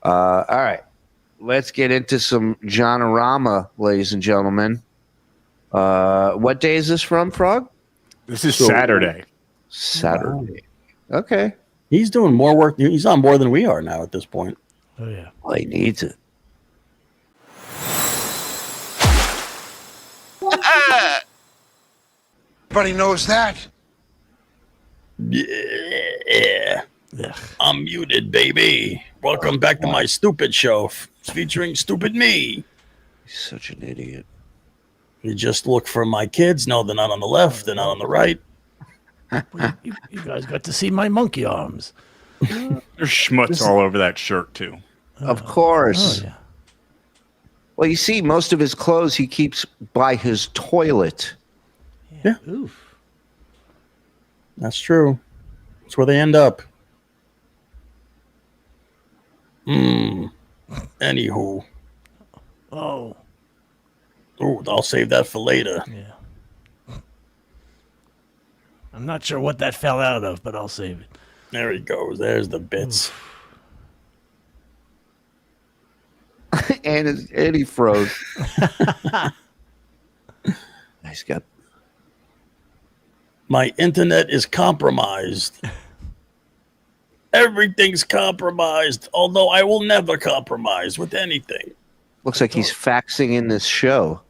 All right. Let's get into some John-orama, ladies and gentlemen. What day is this from, Frog? This is Saturday. Saturday. Okay. He's doing more work. He's on more than we are now at this point. Oh, yeah. Well, he needs it. Everybody knows that. Yeah. I'm muted, baby. Welcome back to my stupid show featuring stupid me. He's such an idiot. You just look for my kids. No, they're not on the left. They're not on the right. You guys got to see my monkey arms. There's schmutz all over that shirt, too. Of course. Oh, yeah. Well, you see, most of his clothes he keeps by his toilet. Yeah. Oof. That's true. That's where they end up. Anywho. Oh. Oh, I'll save that for later. Yeah. I'm not sure what that fell out of, but I'll save it. There he goes. There's the bits. and he froze. He's got. My internet is compromised. Everything's compromised, although I will never compromise with anything. Looks like he's faxing in this show.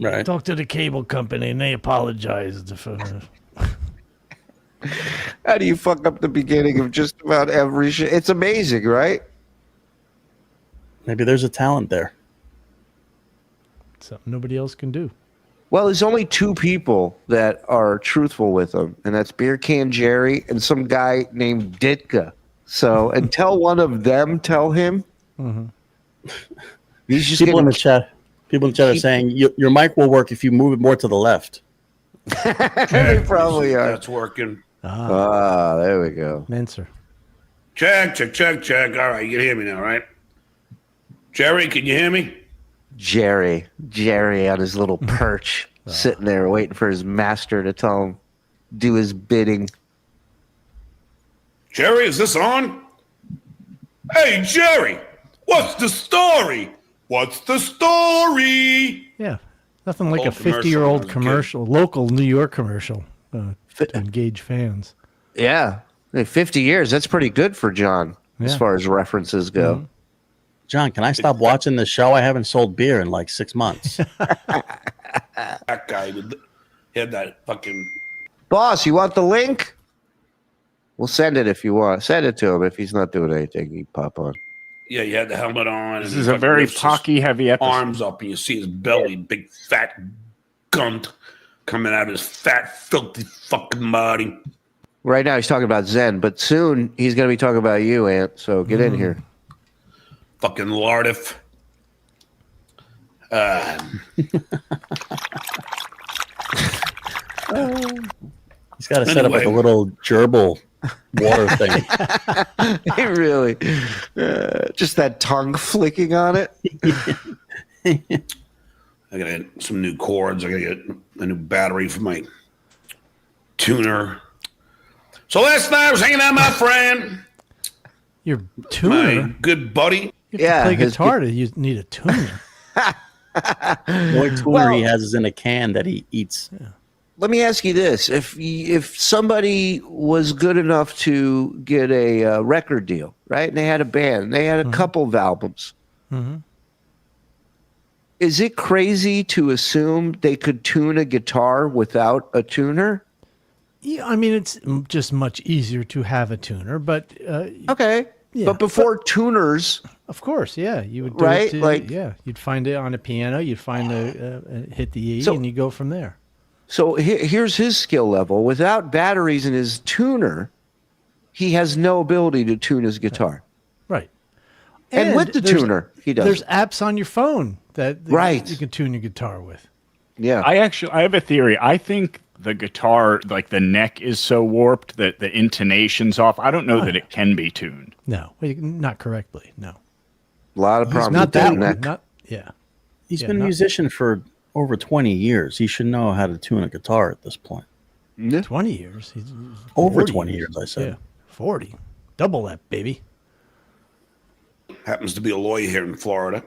Right. Talk to the cable company, and they apologized for. How do you fuck up the beginning of just about every show? It's amazing, right? Maybe there's a talent there. Something nobody else can do. Well, there's only two people that are truthful with him, and that's Beer Can Jerry and some guy named Ditka. So until one of them tell him, he's just people in the chat. People in the chat are saying your mic will work if you move it more to the left. They probably are. That's working. There we go. Menser. Check. All right, you can hear me now, right? Jerry, can you hear me? Jerry on his little perch, sitting there waiting for his master to tell him, do his bidding. Jerry, is this on? Hey, Jerry, what's the story? What's the story? Yeah. Nothing like Old a 50-year-old commercial, local New York commercial to engage fans. Yeah. 50 years, that's pretty good for John as far as references go. Mm-hmm. John, can I stop watching the show? I haven't sold beer in like 6 months. That guy had that fucking... Boss, you want the link? We'll send it if you want. Send it to him. If he's not doing anything, he pop on. Yeah, you had the helmet on. This is a very Pocky-Heavy episode. Arms up, and you see his belly, big fat gunt coming out of his fat, filthy fucking body. Right now he's talking about Zen, but soon he's going to be talking about you, Ant. So get in here. Fucking lardiff. He's got to set up like a little gerbil water thing. He really, just that tongue flicking on it. I gotta get some new cords. I gotta get a new battery for my tuner. So last night I was hanging out with my friend, Your tuner? my good buddy. You have to play guitar you need a tuner. The only tuner he has is in a can that he eats. Yeah. Let me ask you this: if somebody was good enough to get a record deal, right, and they had a band, and they had a couple of albums, is it crazy to assume they could tune a guitar without a tuner? Yeah, I mean, it's just much easier to have a tuner, but okay. Yeah, but before tuners, of course, yeah, you would do right? you'd find it on a piano, you'd find hit the E, and you go from there. So here's his skill level. Without batteries in his tuner, he has no ability to tune his guitar. Right. And with the tuner, he does. There's apps on your phone that right. you can tune your guitar with. Yeah. I have a theory. I think the guitar, like the neck is so warped that the intonation's off. I don't know that it can be tuned. No, not correctly. No. A lot of problems. Not with that neck. one. Yeah. He's been a musician for over 20 years. He should know how to tune a guitar at this point. 20 years. He's over 20 years, I said. Yeah. 40. Double that, baby. happens to be a lawyer here in Florida.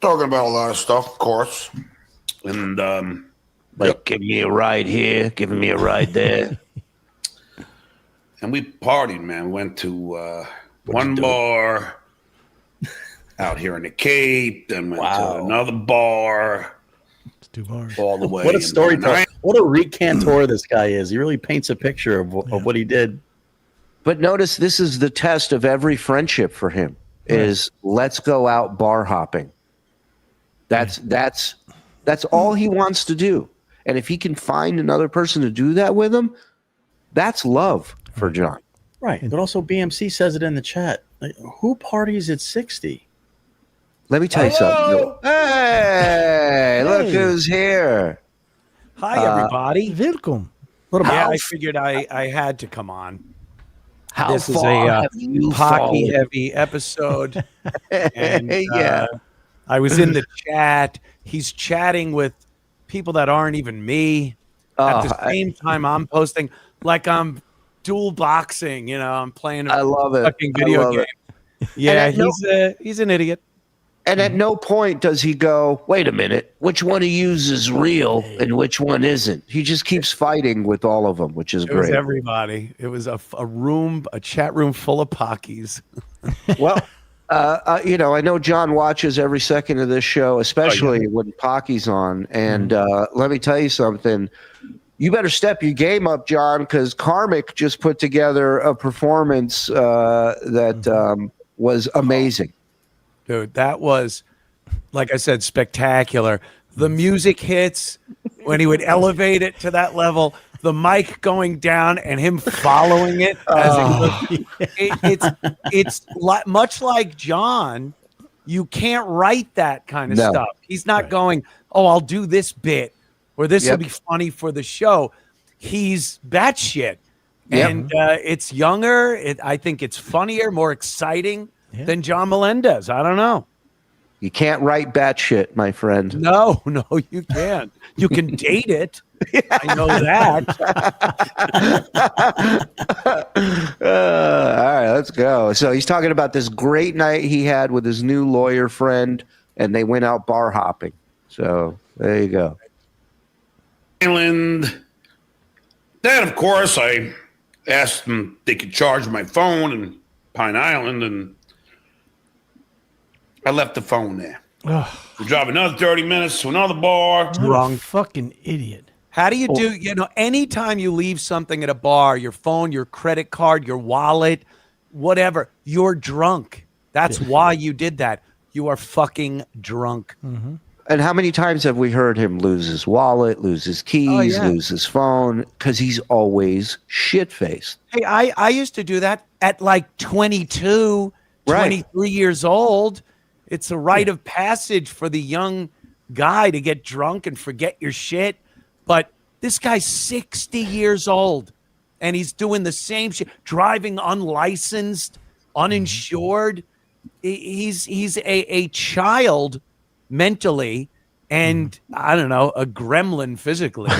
Talking about a lot of stuff, of course. And give me a ride here, giving me a ride there. And we partied, man. We went to one bar out here in the Cape, then went to another bar. It's 2 bars. All the way. What a storyteller. What a recantor this guy is. He really paints a picture of what he did. But notice this is the test of every friendship for him is let's go out bar hopping. That's all he wants to do. And if he can find another person to do that with him, that's love for John. Right. But also BMC says it in the chat. Like, who parties at 60? Let me tell you something. Hey, look who's here. Hi, everybody. Welcome. I figured I had to come on. How This is far a have you Pocky-Heavy episode. And I was in the chat. He's chatting with people that aren't even me. At the same time, I'm posting like I'm dual boxing. I'm playing a fucking video game. Yeah, he's an idiot. And at no point does he go, wait a minute, which one of yous is real and which one isn't? He just keeps fighting with all of them, which is great. It was everybody. It was a chat room full of Pockies. Well, I know John watches every second of this show, especially when Pocky's on. And let me tell you something. You better step your game up, John, because Karmic just put together a performance that was amazing. Dude, that was, like I said, spectacular. The music hits when he would elevate it to that level, the mic going down and him following it. It's much like John. You can't write that kind of stuff. He's not going, I'll do this bit or this will be funny for the show. He's batshit. And it's younger. I think it's funnier, more exciting than John Melendez. I don't know. You can't write batshit, my friend. No, you can't. You can date it. I know that. All right, let's go. So he's talking about this great night he had with his new lawyer friend, and they went out bar hopping. So there you go. Island. Then, of course, I asked them if they could charge my phone in Pine Island, and I left the phone there. We drive another 30 minutes to another bar. Wrong fucking idiot. How do you do, anytime you leave something at a bar, your phone, your credit card, your wallet, whatever, you're drunk. That's why you did that. You are fucking drunk. Mm-hmm. And how many times have we heard him lose his wallet, lose his keys, lose his phone? Because he's always shit-faced. Hey, I used to do that at like 22, 23 years old. It's a rite of passage for the young guy to get drunk and forget your shit. But this guy's 60 years old, and he's doing the same shit, driving unlicensed, uninsured. He's a child mentally, and I don't know, a gremlin physically.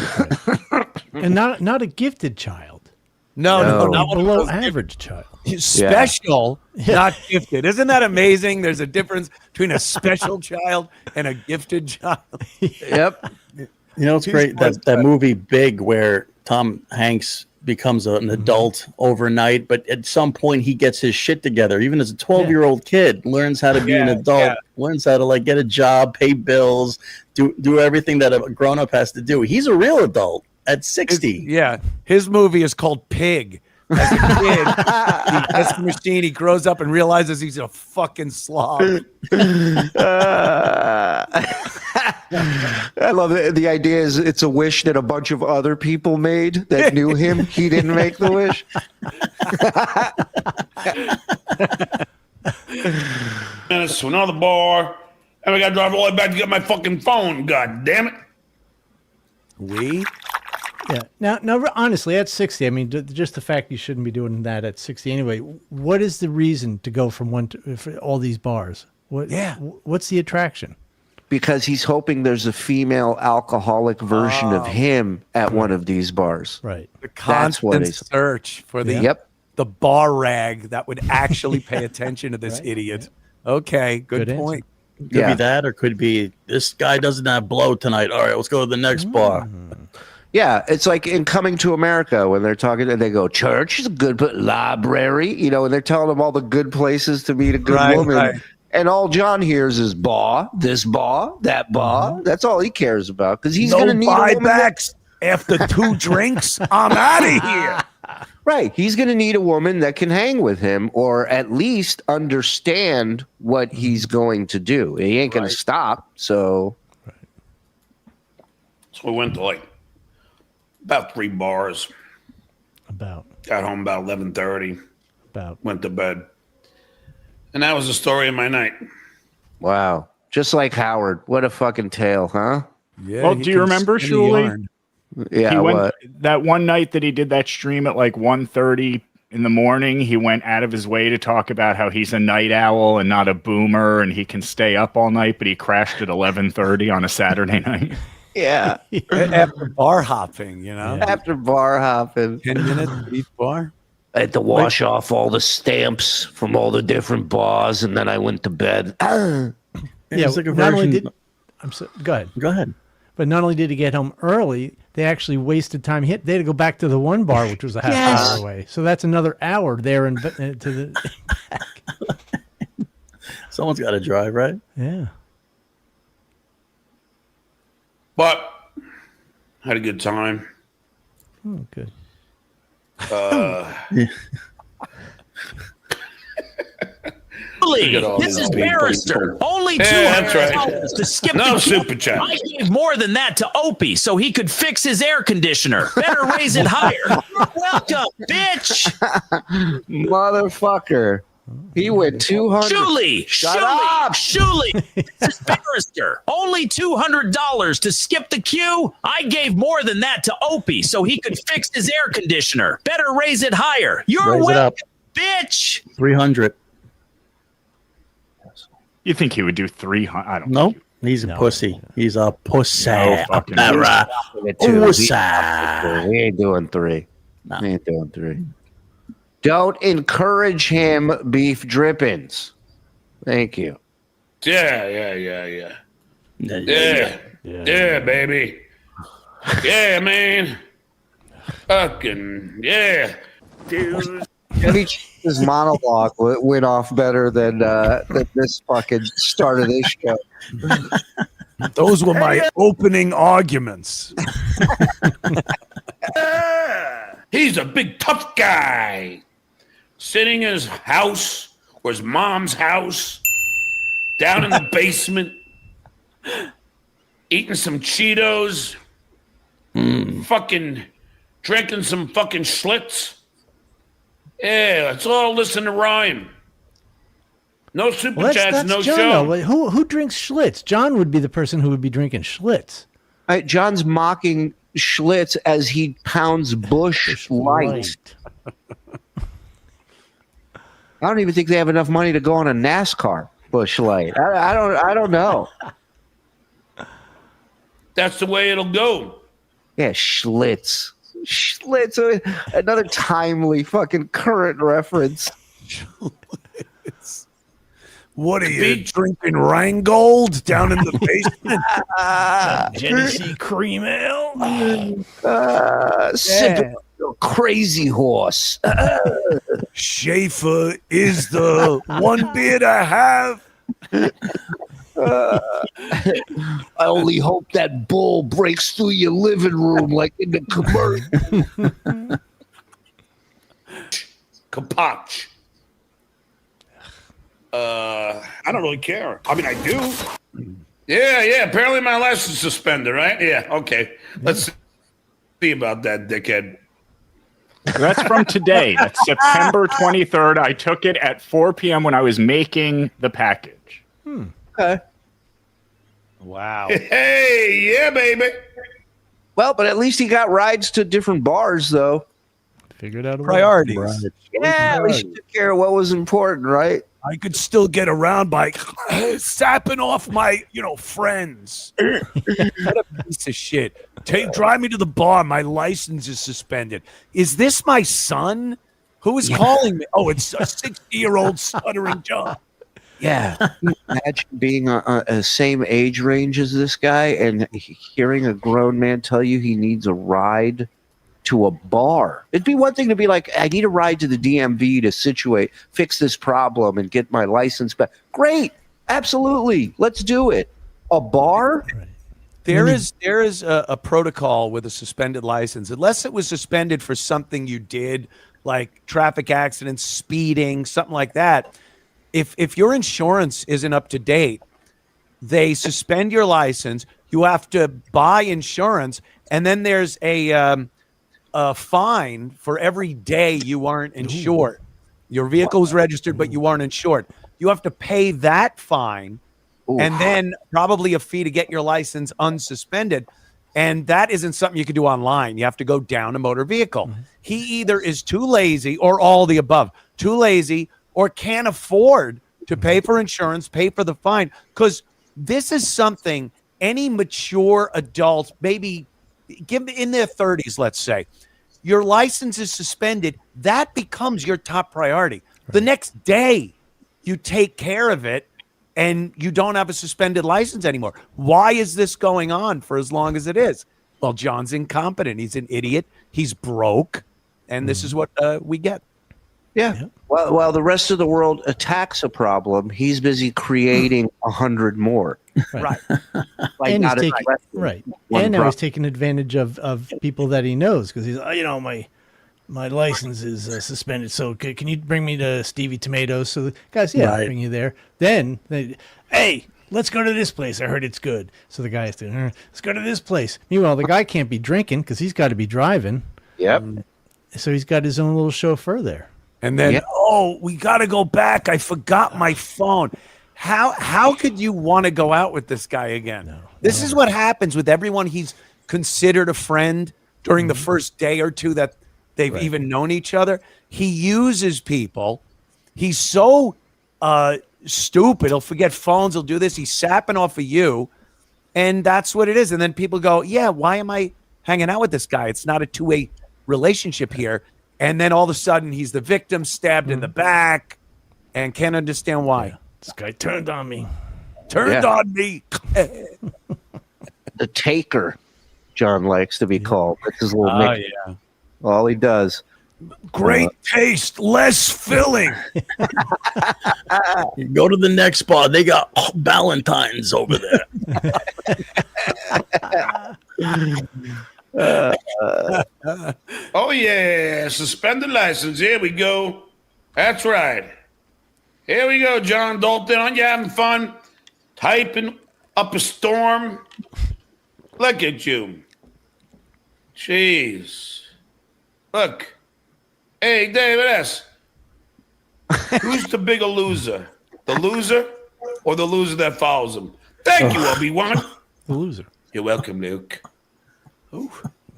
And not a gifted child. No, not below average child. Special, not gifted. Isn't that amazing? There's a difference between a special child and a gifted child. Yep. It's great that movie Big, where Tom Hanks becomes an adult overnight, but at some point he gets his shit together. Even as a 12-year-old kid, learns how to be an adult, learns how to get a job, pay bills, do everything that a grown-up has to do. He's a real adult at 60. His movie is called Pig. As a kid, he gets the machine, he grows up and realizes he's a fucking slob. I love it. The idea is it's a wish that a bunch of other people made that knew him. He didn't make the wish. Minutes to another bar, and we got to drive all the way back to get my fucking phone. God damn it. Yeah. Now, honestly, at 60, I mean, just the fact you shouldn't be doing that at 60 anyway. What is the reason to go from for all these bars? What's the attraction? Because he's hoping there's a female alcoholic version of him at one of these bars. Right. The constant search for the the bar rag that would actually pay attention to this idiot. Okay, good point. Could be that, or could be this guy doesn't have blow tonight. All right, let's go to the next bar. Yeah, it's like in Coming to America when they're talking and they go, church is a good library, you know, and they're telling them all the good places to meet a good woman. Right. And all John hears is bar, this bar, that bar. That's all he cares about because he's going to need buybacks after 2 drinks. I'm out of here. Right. He's going to need a woman that can hang with him or at least understand what he's going to do. He ain't going to stop. So we went to like about 3 bars. Got home about 11:30. Went to bed. And that was the story of my night. Wow. Just like Howard. What a fucking tale, huh? Yeah. Well, do you remember, Shuli? Yeah, what? That one night that he did that stream at like 1:30 in the morning, he went out of his way to talk about how he's a night owl and not a boomer and he can stay up all night, but he crashed at 11:30 on a Saturday night. Yeah. After bar hopping, you know? After bar hopping. 10 minutes at each bar. I had to wash off all the stamps from all the different bars, and then I went to bed. Yeah, it's like a version. Go ahead. Go ahead. But not only did he get home early, they actually wasted time. They had to go back to the one bar, which was a half hour away. So that's another hour there and to the back. Someone's got to drive, right? Yeah. But had a good time. Oh, good. This is barrister. Only $200 to skip the super chat. I gave more than that to Opie so he could fix his air conditioner. Better raise it higher. You're welcome, bitch. Motherfucker. He went 200. Shuli. This is barrister. Only $200 to skip the queue. I gave more than that to Opie so he could fix his air conditioner. Better raise it higher. You're welcome, bitch. 300. You think he would do 300? I don't know. He's a pussy. He's a pussy. Pussy. He ain't doing 3. No. He ain't doing 3. Don't encourage him, beef drippings. Thank you. Yeah, baby. Yeah, man. Fucking, yeah. Dude. His monologue went off better than this fucking start of this show. Those were my opening arguments. He's a big tough guy. Sitting in his house or his mom's house, down in the basement, eating some Cheetos, fucking drinking some fucking Schlitz. Yeah, let's all listen to rhyme. No super chats, no John, show. Who drinks Schlitz? John would be the person who would be drinking Schlitz. John's mocking Schlitz as he pounds Busch Light. I don't even think they have enough money to go on a NASCAR Busch Light. I don't know. That's the way it'll go. Yeah, Schlitz. Another timely fucking current reference. What are you drinking? Rheingold down in the basement? Genesee cream ale. Sipping Crazy Horse. Schaefer is the one beer I have. I only hope that bull breaks through your living room like in the commercial. Kapach. I don't really care. I mean, I do. Yeah. Apparently my license is suspended, right? Yeah, okay. Let's see about that, dickhead. That's from today. That's September 23rd. I took it at 4 p.m. when I was making the package. Okay. Wow. Hey, yeah, baby. Well, but at least he got rides to different bars, though. Figured out a priorities. Way. Yeah, at least he took care of what was important, right? I could still get around by sapping off my, friends. What a piece of shit. Drive me to the bar. My license is suspended. Is this my son? Who is calling me? Oh, it's a 60-year-old Stuttering John. Yeah. Imagine being a same age range as this guy and hearing a grown man tell you he needs a ride to a bar. It'd be one thing to be like, I need a ride to the DMV to fix this problem and get my license back. Great. Absolutely. Let's do it. A bar? There is a protocol with a suspended license, unless it was suspended for something you did, like traffic accidents, speeding, something like that. If your insurance isn't up to date, they suspend your license. You have to buy insurance, and then there's a fine for every day you aren't insured. Your vehicle is registered, but you aren't insured. You have to pay that fine, and then probably a fee to get your license unsuspended. And that isn't something you can do online. You have to go down a motor vehicle. He either is too lazy or all the above. Too lazy or can't afford to pay for insurance, pay for the fine. Because this is something any mature adult, maybe in their 30s, let's say, your license is suspended. That becomes your top priority. The next day, you take care of it, and you don't have a suspended license anymore. Why is this going on for as long as it is? Well, John's incompetent. He's an idiot. He's broke. And this is what we get. Yeah. Well, while the rest of the world attacks a problem, he's busy creating 100 more. Right. Like And not he's addressing right. one And now problem. he's taking advantage of people that he knows because he's, my license is suspended. So can you bring me to Stevie Tomatoes? So the guys, I'll bring you there. Then, hey, let's go to this place. I heard it's good. So the guy's doing, let's go to this place. Meanwhile, the guy can't be drinking because he's got to be driving. Yep. So he's got his own little chauffeur there. And then, we got to go back. I forgot my phone. How could you want to go out with this guy again? This is what happens with everyone he's considered a friend during the first day or two that they've even known each other. He uses people. He's so stupid. He'll forget phones. He'll do this. He's sapping off of you. And that's what it is. And then people go, yeah, why am I hanging out with this guy? It's not a two-way relationship here. And then all of a sudden he's the victim, stabbed in the back, and can't understand why. This guy turned on me. Turned on me. The taker, John likes to be called. That's his little nickname. Yeah. All he does. Great taste, less filling. You go to the next bar. They got Valentine's over there. Oh, yeah. Suspended license. Here we go. That's right. Here we go, John Dalton. Aren't you having fun? Typing up a storm. Look at you. Jeez. Look. Hey, David S. Who's the bigger loser? The loser or the loser that follows him? Thank you, Obi-Wan. The loser. You're welcome, Luke. Ooh.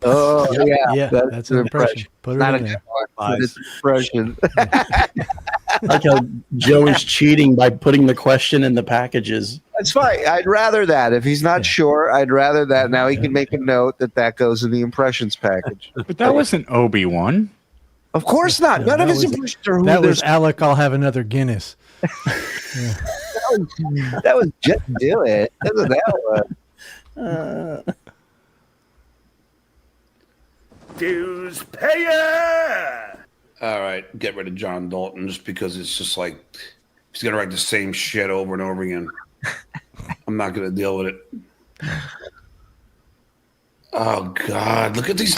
Oh, Yeah, that's an impression. Put it Not in a there. good one. It's an impression. Like how Joe is cheating by putting the question in the packages. That's fine. I'd rather that. If he's not sure, I'd rather that. Now he can make a note that goes in the impressions package. But that wasn't Obi-Wan. Of course not. Yeah, None of that his was- impressions are who That was there's- Alec. I'll have another Guinness. that was just do it. That was that one. Dues payer. All right, get rid of John Dalton just because it's just like he's gonna write the same shit over and over again. I'm not gonna deal with it. Oh God, look at these.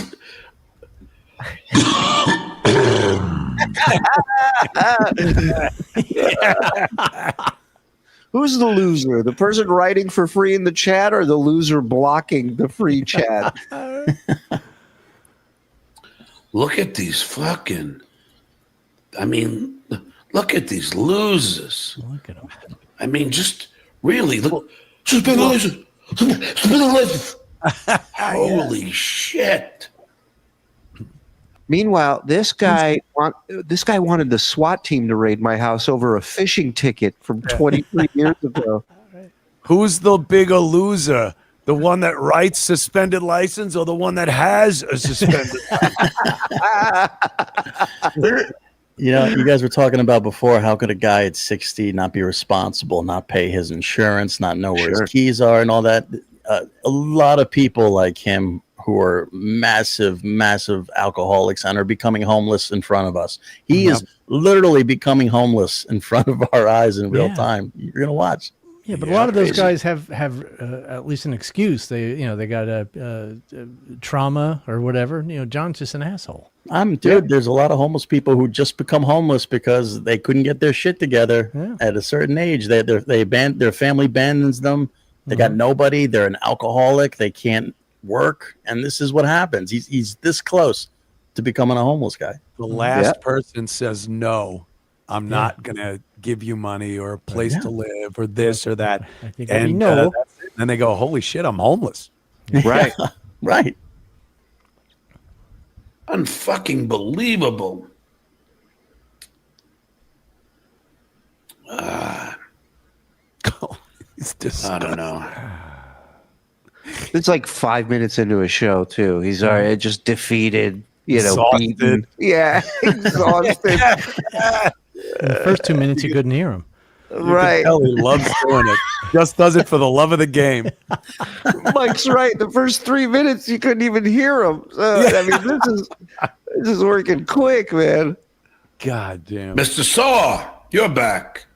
Who's the loser? The person writing for free in the chat or the loser blocking the free chat? Look at these fucking. I mean, look at these losers. Look at him. I mean, just really look. Suspend the license. Suspend the license. Holy shit! Meanwhile, this guy wanted the SWAT team to raid my house over a fishing ticket from 23 years ago. Who's the bigger loser? The one that writes suspended license or the one that has a suspended license? You know, you guys were talking about before, how could a guy at 60 not be responsible, not pay his insurance, not know where his keys are and all that? A lot of people like him who are massive alcoholics and are becoming homeless in front of us. He is literally becoming homeless in front of our eyes in real time. You're going to watch. Yeah, but a lot of those guys have at least an excuse. They got a trauma or whatever. You know, John's just an asshole. There's a lot of homeless people who just become homeless because they couldn't get their shit together at a certain age. Their family abandons them. They got nobody. They're an alcoholic. They can't work, and this is what happens. He's this close to becoming a homeless guy. The last person says no. I'm not gonna give you money or a place to live or this or that. And then they go, holy shit, I'm homeless. Right. Right. Unfucking believable. It's just, I don't know. It's like 5 minutes into a show too. He's already just defeated, exhausted. Beaten. Yeah, exhausted. In the first 2 minutes, you couldn't hear him. Right. He loves doing it. Just does it for the love of the game. Mike's right. The first 3 minutes, you couldn't even hear him. I mean, this is working quick, man. God damn. Mr. Saw, you're back.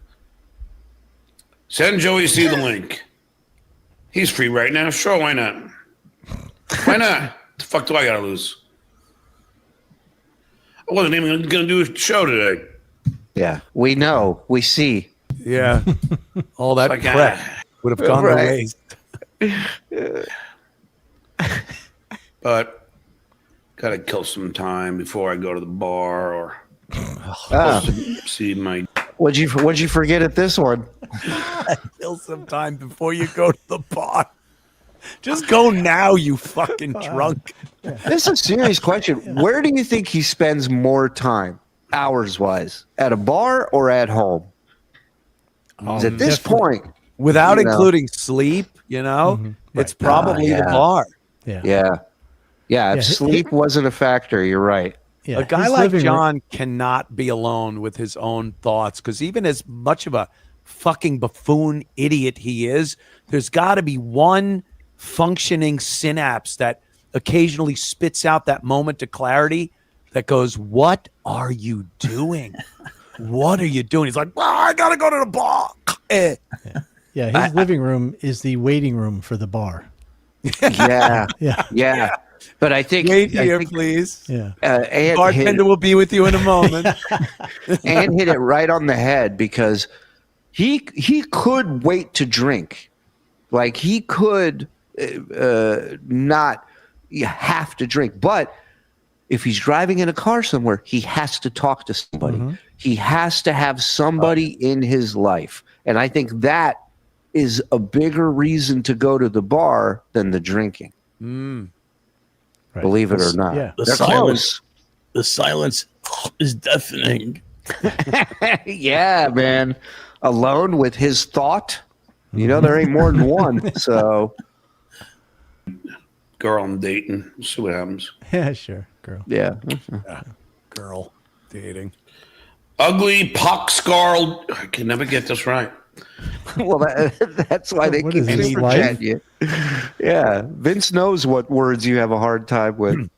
Send Joey C the link. He's free right now. Sure, why not? Why not? The fuck do I gotta lose? I wasn't even gonna do a show today. Yeah, we know. We see. Yeah. All that Like, prep would have gone to waste. But gotta kill some time before I go to the bar or see my. What'd you forget at this one? Kill some time before you go to the bar. Just go now, you fucking drunk. This is a serious question. Where do you think he spends more time, hours-wise, at a bar or at home? 'Cause at this point, without including sleep, it's probably the bar. Yeah. If sleep wasn't a factor, you're right. Yeah, a guy like John cannot be alone with his own thoughts, because even as much of a fucking buffoon idiot he is, there's got to be one functioning synapse that occasionally spits out that moment of clarity that goes, what are you doing? What are you doing? He's like, well, I got to go to the bar. Yeah, his living room is the waiting room for the bar. Yeah. But I think wait here, please. Yeah, bartender will be with you in a moment. And hit it right on the head, because he could wait to drink, like he could not have to drink, but if he's driving in a car somewhere, he has to talk to somebody. Mm-hmm. He has to have somebody in his life, and I think that is a bigger reason to go to the bar than the drinking. Right. Believe it or not. Yeah. The silence is deafening. Yeah, man. Alone with his thought. There ain't more than one. So, girl I'm dating. We'll see what happens. Yeah, sure. Girl. Yeah. Girl dating. Ugly, pock-scarred. I can never get this right. Well, that's why they keep super chatting you. Yeah, Vince knows what words you have a hard time with.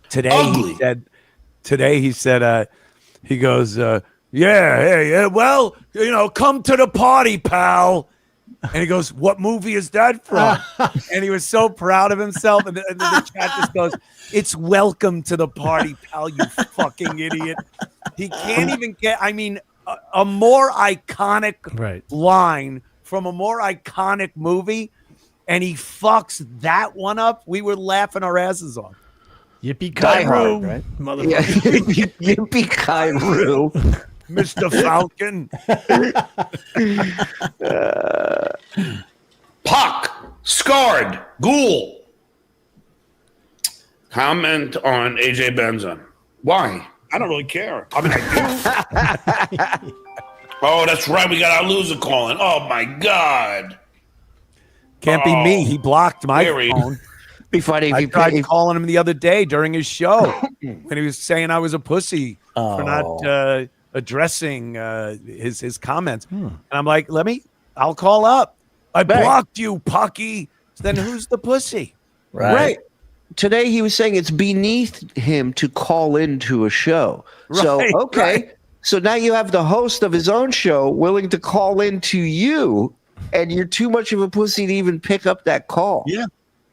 Today he said, he goes, yeah, well, come to the party, pal. And he goes, what movie is that from? And he was so proud of himself. And the chat just goes, it's Welcome to the Party, pal, you fucking idiot. He can't even get, a more iconic line from a more iconic movie, and he fucks that one up. We were laughing our asses off. Yippee-ki-roo, right? Motherfucker. Yippee-ki-roo. Mr. Falcon. Pock, scarred, ghoul. Comment on AJ Benson. Why? I don't really care. I do. Oh, that's right. We got our loser calling. Oh, my God. Can't be me. He blocked my phone. Be funny if I tried calling him the other day during his show when he was saying I was a pussy. for not addressing his comments. And I'm like, I'll call up. I blocked you, Pocky. Then who's the pussy? Right. Today he was saying it's beneath him to call into a show. So now you have the host of his own show willing to call into you, and you're too much of a pussy to even pick up that call.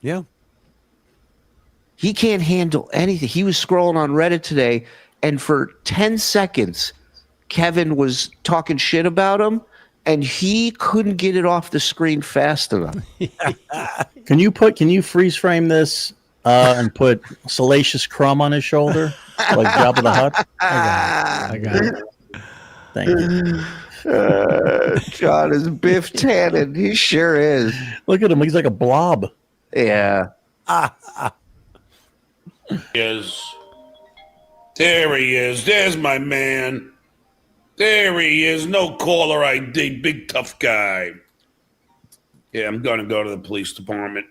Yeah. He can't handle anything. He was scrolling on Reddit today, and for 10 seconds, Kevin was talking shit about him, and he couldn't get it off the screen fast enough. Can you freeze frame this and put Salacious Crumb on his shoulder? Like Jabba the Hutt? I got it. Thank you. John is Biff Tannen. He sure is. Look at him. He's like a blob. Yeah. There he is. There's my man. There he is. No caller ID. Big tough guy. Yeah, I'm going to go to the police department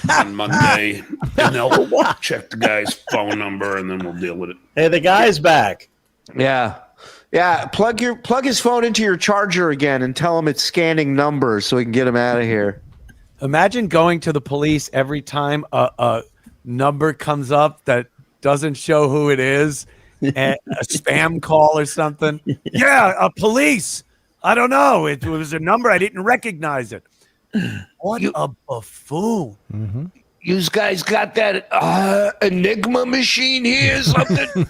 on Monday. And they'll check the guy's phone number, and then we'll deal with it. Hey, the guy's back. Yeah. Plug his phone into your charger again and tell him it's scanning numbers so we can get him out of here. Imagine going to the police every time a number comes up that doesn't show who it is, and a spam call or something. Yeah, police. I don't know. It was a number. I didn't recognize it. What a buffoon. Mm-hmm. You guys got that Enigma machine here or something?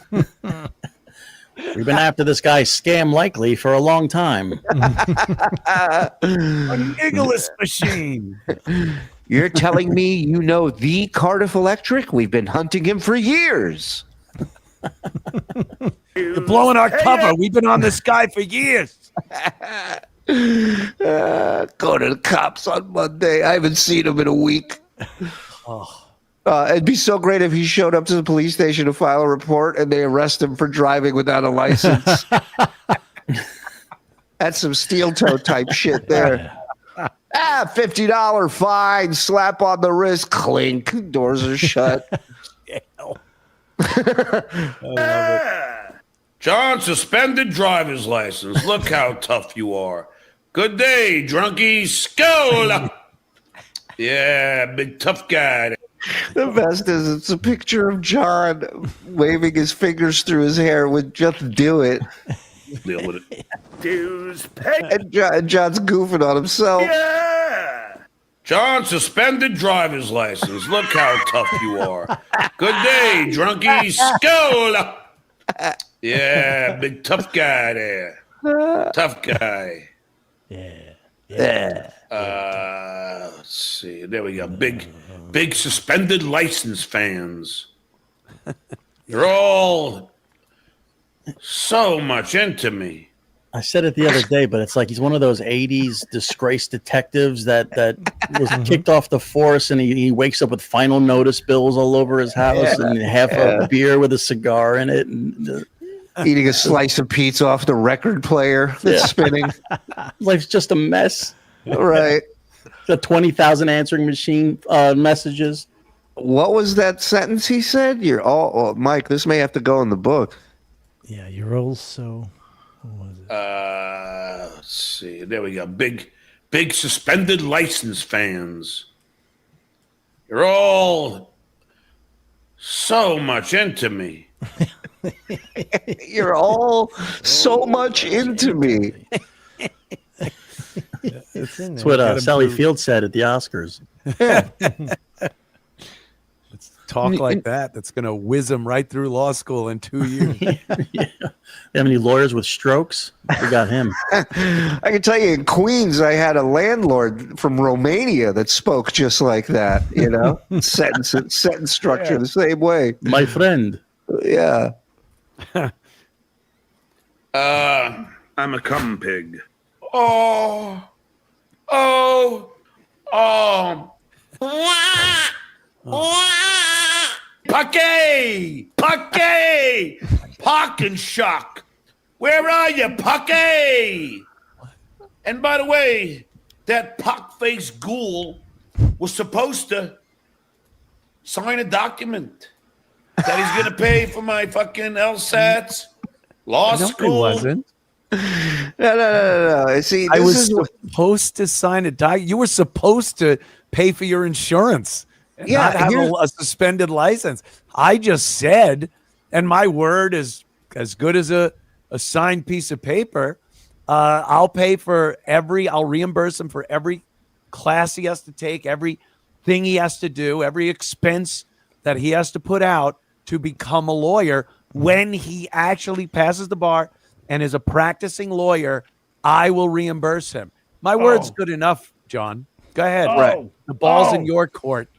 We've been after this guy Scam Likely for a long time. A Nicholas machine. You're telling me you know the Cardiff Electric? We've been hunting him for years. You're blowing our cover. We've been on this guy for years. Go to the cops on Monday. I haven't seen him in a week. It'd be so great if he showed up to the police station to file a report and they arrest him for driving without a license. That's some steel toe type shit there. $50 fine, slap on the wrist, clink, doors are shut. John, suspended driver's license. Look how tough you are. Good day, drunkie. Skål! Yeah, big tough guy. The best is it's a picture of John waving his fingers through his hair with "Just do it." Deal with it. Dues pay. And John's goofing on himself. Yeah. John, suspended driver's license. Look how tough you are. Good day, drunkie. Skål! Yeah, big tough guy there. Tough guy. Yeah. Let's see. There we go. Big suspended license fans. You're all so much into me. I said it the other day, but it's like he's one of those 80s disgraced detectives that was kicked off the force, and he wakes up with final notice bills all over his house and half a beer with a cigar in it. And, eating a slice of pizza off the record player that's spinning. Life's just a mess. Right. The 20,000 answering machine messages. What was that sentence he said? You're all Mike, this may have to go in the book. Yeah, you're also. What was it? Let's see. There we go. Big suspended license fans. You're all so much into me. You're all so much into me. It's in there. That's what Sally Field said at the Oscars. Let's talk like that. That's going to whiz him right through law school in 2 years. Have any lawyers with strokes? We got him. I can tell you in Queens, I had a landlord from Romania that spoke just like that, you know, sentence structure the same way. My friend. Yeah. I'm a cum pig. Pocky! Pock and Shock. Where are you, Pocky? And by the way, that pock-faced ghoul was supposed to sign a document that he's going to pay for my fucking LSATs Law No, school. I wasn't. No. See, I this was is supposed to sign a document. You were supposed to pay for your insurance and Yeah, not have here's- a suspended license. I just said, and my word is as good as a signed piece of paper. I'll reimburse him for every class he has to take, every thing he has to do, every expense that he has to put out to become a lawyer. When he actually passes the bar and is a practicing lawyer, I will reimburse him. My word's good enough, John. Go ahead. Right. The ball's in your court.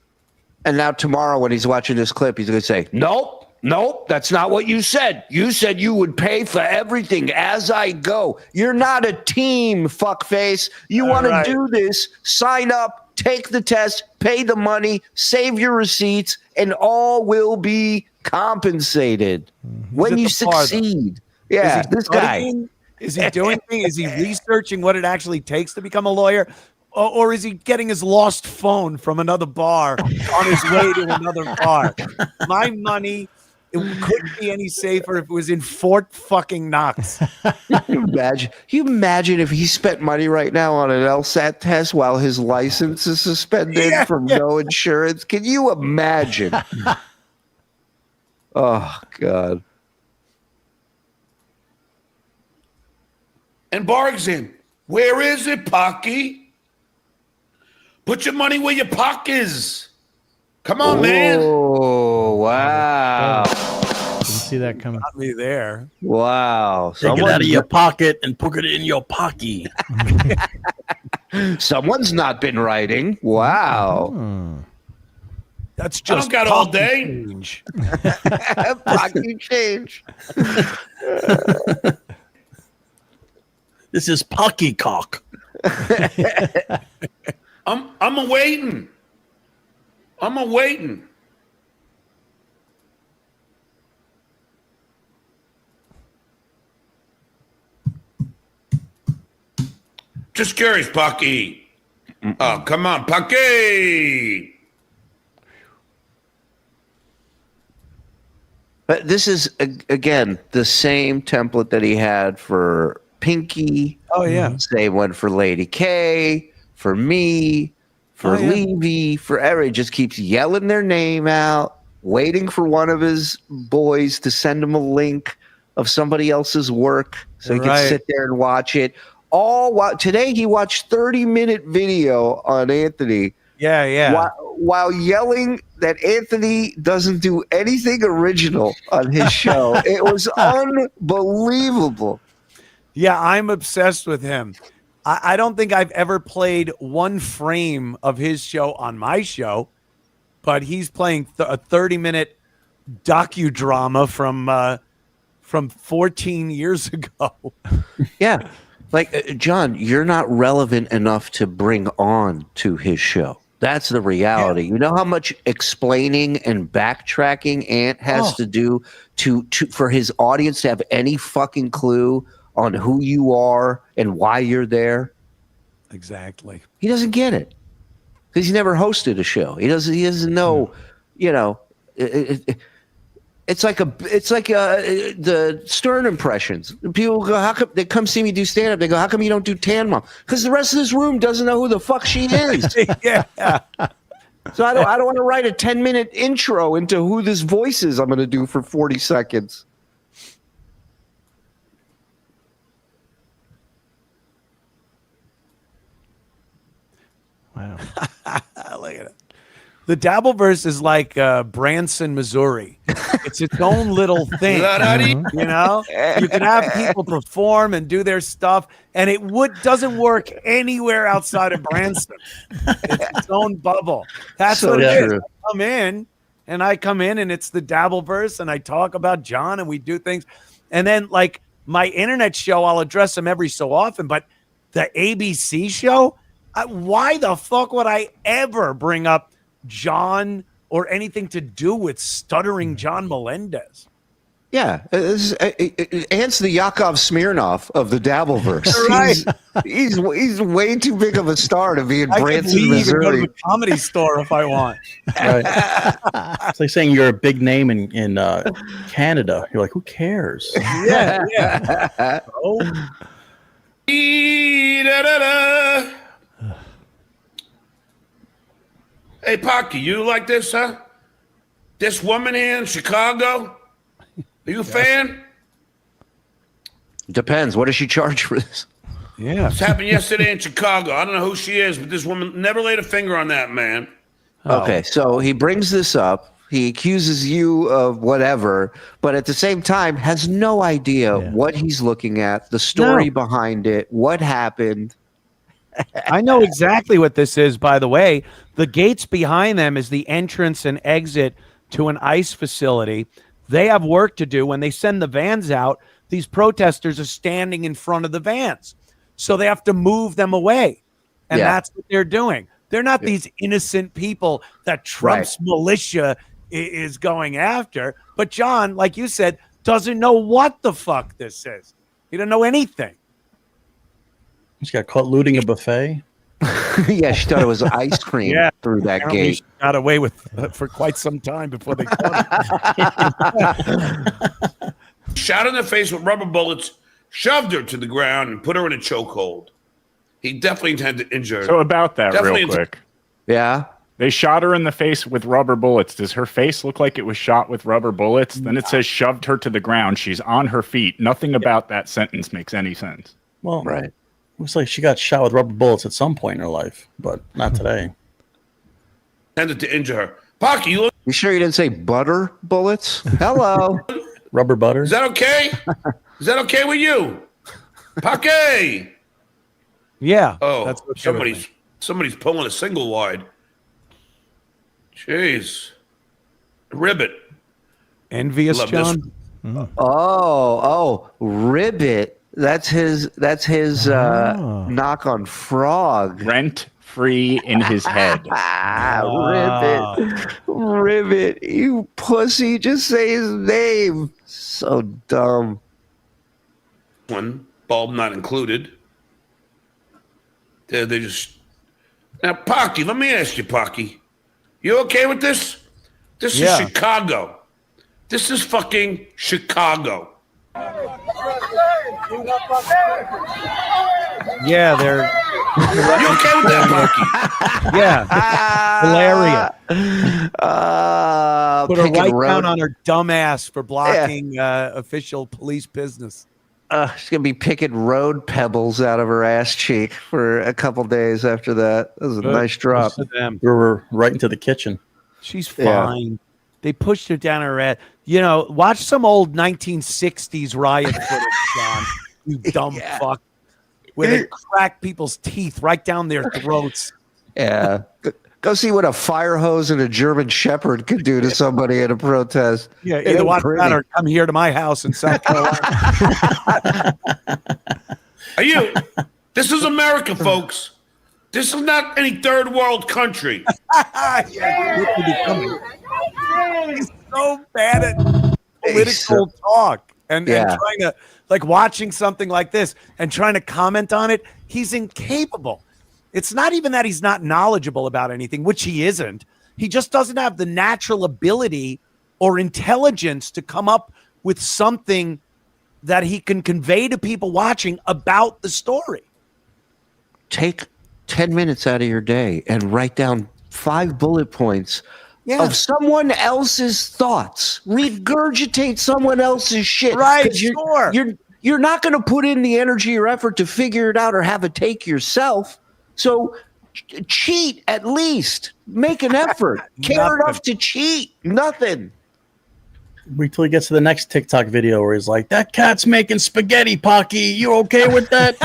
And now tomorrow when he's watching this clip, he's going to say, nope, that's not what you said. You said you would pay for everything as I go. You're not a team, fuckface. You want to do this, sign up, take the test, pay the money, save your receipts, and all will be compensated when you succeed. Yeah, this guy. Is he doing things? Is he researching what it actually takes to become a lawyer? Or is he getting his lost phone from another bar on his way to another bar? My money, it couldn't be any safer if it was in Fort fucking Knox. You imagine if he spent money right now on an LSAT test while his license is suspended from no insurance? Can you imagine? Oh, God. And barks him. Where is it, Pocky? Put your money where your pock is. Come on, man. Oh, wow. Didn't see that coming. Got me there. Wow. Take it out of your pocket and put it in your pocky. Someone's not been writing. Wow. That's I just don't got all day. change. Pocky change. This is pocky cock. I'm a-waiting. Just curious, Pocky. Oh, come on, Pocky. But this is, again, the same template that he had for Pinky. Oh, yeah. Same one for Lady K, for me, for Levy, for Eric. Just keeps yelling their name out, waiting for one of his boys to send him a link of somebody else's work so he can sit there and watch it. Today he watched 30-minute video on Anthony. Yeah. While yelling that Anthony doesn't do anything original on his show. It was unbelievable. Yeah, I'm obsessed with him. I don't think I've ever played one frame of his show on my show, but he's playing a 30-minute docudrama from 14 years ago. Yeah. Like, John, you're not relevant enough to bring on to his show. That's the reality. Yeah. You know how much explaining and backtracking Ant has to do to for his audience to have any fucking clue on who you are and why you're there? Exactly. He doesn't get it because he never hosted a show. He doesn't know, you know. It's like the Stern impressions. People go, how come they come see me do stand up? They go, how come you don't do Tan Mom? Because the rest of this room doesn't know who the fuck she is. Yeah. So I don't want to write a 10-minute intro into who this voice is I'm going to do for 40 seconds. Wow. Look at it. The Dabbleverse is like Branson, Missouri. It's its own little thing. You know, you can have people perform and do their stuff, and it doesn't work anywhere outside of Branson. It's its own bubble. That's what it is. I come in, and it's the Dabbleverse, and I talk about John, and we do things, and then like my internet show, I'll address them every so often, but the ABC show, why the fuck would I ever bring up John or anything to do with Stuttering John Melendez? Yeah, Ant's the Yakov Smirnoff of the Dabbleverse. Right. He's way too big of a star to be in I Branson, could leave and go to Missouri. the comedy store if I want. Right. It's like saying you're a big name in Canada. You're like, who cares? Yeah. Oh. Hey, Pocky, you like this, huh? This woman here in Chicago? Are you a fan? Depends. What does she charge for this? Yeah. This happened yesterday in Chicago. I don't know who she is, but this woman never laid a finger on that man. Okay, so he brings this up. He accuses you of whatever, but at the same time has no idea what he's looking at, the story behind it, what happened. I know exactly what this is, by the way. The gates behind them is the entrance and exit to an ICE facility. They have work to do. When they send the vans out, these protesters are standing in front of the vans. So they have to move them away. And that's what they're doing. They're not these innocent people that Trump's militia is going after. But John, like you said, doesn't know what the fuck this is. He doesn't know anything. She got caught looting a buffet. Yeah, she thought it was ice cream through that Apparently gate. she got away with for quite some time before they caught her. Shot in the face with rubber bullets, shoved her to the ground, and put her in a chokehold. He definitely intended to injure her. So about that Definitely real quick. Yeah. They shot her in the face with rubber bullets. Does her face look like it was shot with rubber bullets? Then it says shoved her to the ground. She's on her feet. Nothing about that sentence makes any sense. Well, looks like she got shot with rubber bullets at some point in her life, but not today. Intended to injure her. Pocky, you sure you didn't say butter bullets? Hello. Rubber butter. Is that okay? Is that okay with you? Pocky! Yeah. Oh, that's what somebody's pulling a single wide. Jeez. Ribbit. Envious, Love John? Oh, Ribbit. That's his knock on frog. Rent free in his head. Ribbit, you pussy, just say his name. So dumb. One bulb not included. They just now, Pocky. Let me ask you, Pocky. You okay with this? This is Chicago. This is fucking Chicago. Yeah, they're. You okay with that, Pocky? Yeah. Hilarious. Put her right road. down on her dumb ass for blocking official police business. She's gonna be picking road pebbles out of her ass cheek for a couple days after that. That was a nice drop. We were right into the kitchen. She's fine. They pushed her down her ass. You know, watch some old 1960s riot footage, John. You dumb fuck. Where they crack people's teeth right down their throats. Yeah. Go see what a fire hose and a German Shepherd could do to somebody at a protest. Yeah, either watch that or come here to my house in South Carolina. This is America, folks. This is not any third world country. He's so bad at political talk and trying to, like, watching something like this and trying to comment on it. He's incapable. It's not even that he's not knowledgeable about anything, which he isn't. He just doesn't have the natural ability or intelligence to come up with something that he can convey to people watching about the story. Take 10 minutes out of your day and write down 5 bullet points of someone else's thoughts. Regurgitate someone else's shit. Right, You're not going to put in the energy or effort to figure it out or have a take yourself. So cheat at least. Make an effort. Care enough to cheat. Nothing. Wait till he gets to the next TikTok video where he's like, "That cat's making spaghetti, Pocky. You okay with that?"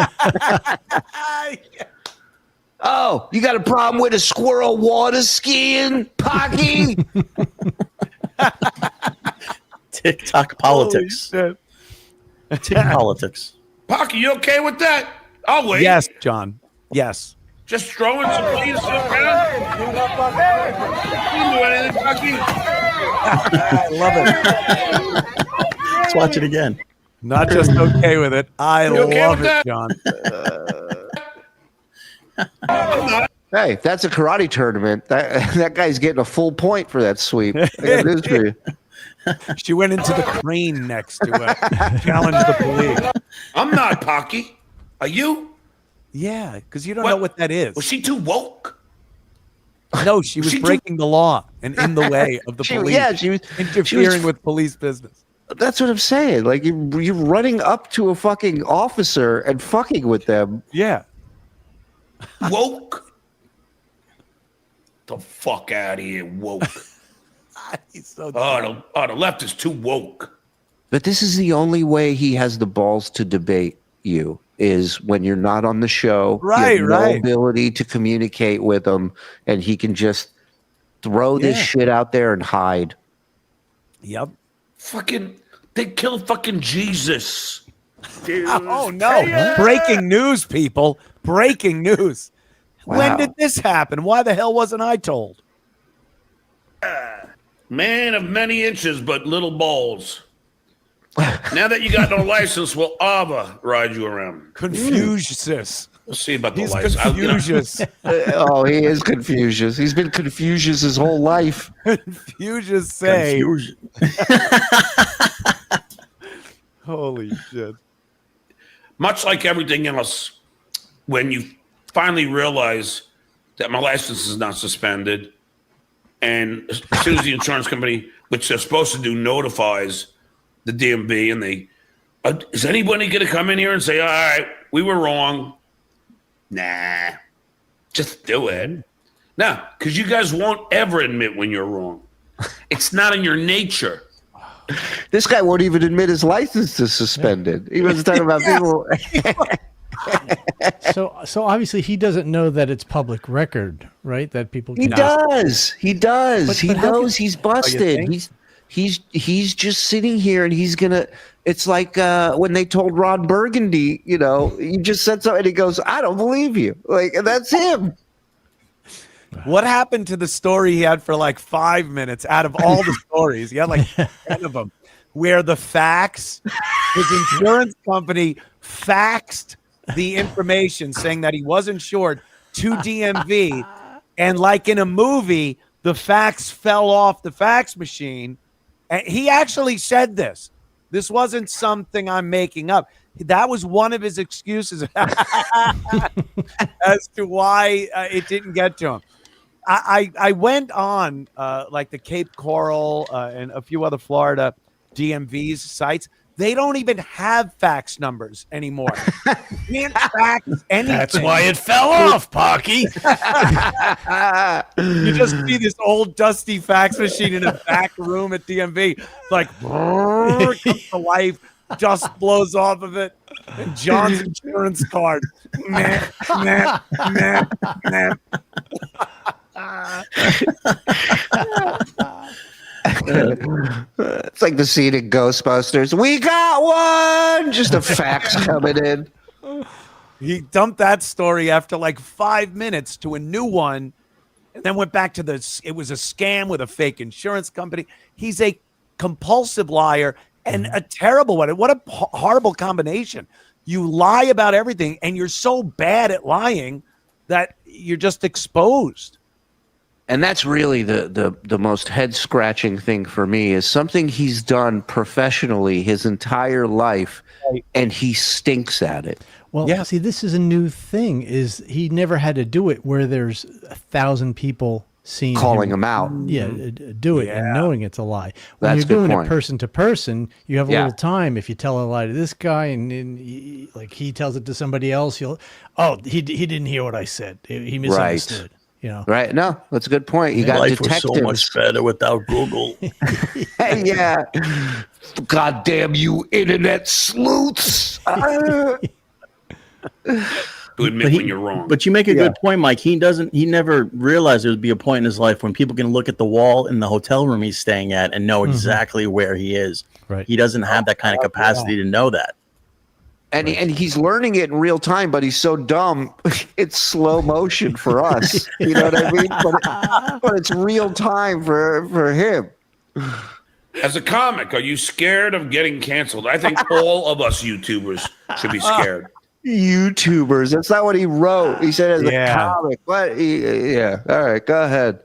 Oh, you got a problem with a squirrel water skiing, Pocky? TikTok politics. TikTok politics. Pocky, you okay with that? I'll wait. Yes, John. Yes. Just throwing some peas around. You can do anything, Pocky. I love it. Let's watch it again. Not just okay with it. I okay love with it, that? John. Hey, that's a karate tournament. That guy's getting a full point for that sweep. I got news for you. She went into the crane next to challenge the police. I'm not Pocky. Are you? Yeah, because you don't know what that is. Was she too woke? No, she was breaking the law and in the way of the police. Yeah, she was interfering with police business. That's what I'm saying. Like you're running up to a fucking officer and fucking with them. Yeah. Woke? The fuck out of here, woke. He's so the left is too woke. But this is the only way he has the balls to debate you is when you're not on the show. Right, you have no ability to communicate with him, and he can just throw this shit out there and hide. Yep. Fucking, they killed fucking Jesus. Dude. Oh, no. Breaking news, people. Breaking news. Wow. When did this happen? Why the hell wasn't I told? Man of many inches, but little balls. Now that you got no license, will Ava ride you around? Confucius. We'll see about the He's license. Confucius. Oh, he is Confucius. He's been Confucius his whole life. Confucius say. Confusion. Holy shit. Much like everything else, when you finally realize that my license is not suspended, and as soon as the insurance company, which they're supposed to do, notifies the DMV, and they, is anybody going to come in here and say, all right, we were wrong? Nah, just do it. Nah, because you guys won't ever admit when you're wrong. It's not in your nature. This guy won't even admit his license is suspended. He was talking about people. So obviously he doesn't know that it's public record, right? That people can He does. He knows he's busted. think? He's just sitting here and he's gonna. It's like when they told Ron Burgundy, you just said something and he goes, "I don't believe you." Like, and that's him. What happened to the story he had for like 5 minutes out of all the stories? He had like 10 of them where the fax, his insurance company faxed the information saying that he was insured to DMV. And like in a movie, the fax fell off the fax machine. And he actually said this. This wasn't something I'm making up. That was one of his excuses as to why it didn't get to him. I went on like the Cape Coral and a few other Florida DMV's sites. They don't even have fax numbers anymore. You can't fax anything. That's why it fell off, Pocky. You just see this old dusty fax machine in a back room at DMV. It's like, comes to life, dust blows off of it, and John's insurance card. Meh, meh, meh, meh. It's like the scene in Ghostbusters. We got one. Just a fax coming in. He dumped that story after like 5 minutes to a new one, and then went back to it was a scam with a fake insurance company. He's a compulsive liar and a terrible one. What a horrible combination. You lie about everything, and you're so bad at lying that you're just exposed. And that's really the most head-scratching thing for me is something he's done professionally his entire life, and he stinks at it. Well, see, this is a new thing. Is he never had to do it where there's 1,000 people seeing calling him out. Yeah, do it and knowing it's a lie. When That's you're doing point. it person to person, you have a little time. If you tell a lie to this guy and he tells it to somebody else, he didn't hear what I said. He misunderstood. Right? No, that's a good point. You got Life detectives. was so much better without Google. Yeah. Goddamn you, internet sleuths. To admit when you're wrong. But you make a good point, Mike. He never realized there would be a point in his life when people can look at the wall in the hotel room he's staying at and know exactly where he is. Right. He doesn't have that kind of capacity to know that. And he's learning it in real time, but he's so dumb, it's slow motion for us. You know what I mean? But it's real time for him. As a comic, are you scared of getting canceled? I think all of us YouTubers should be scared. YouTubers. That's not what he wrote. He said as a comic. What? Yeah. All right. Go ahead.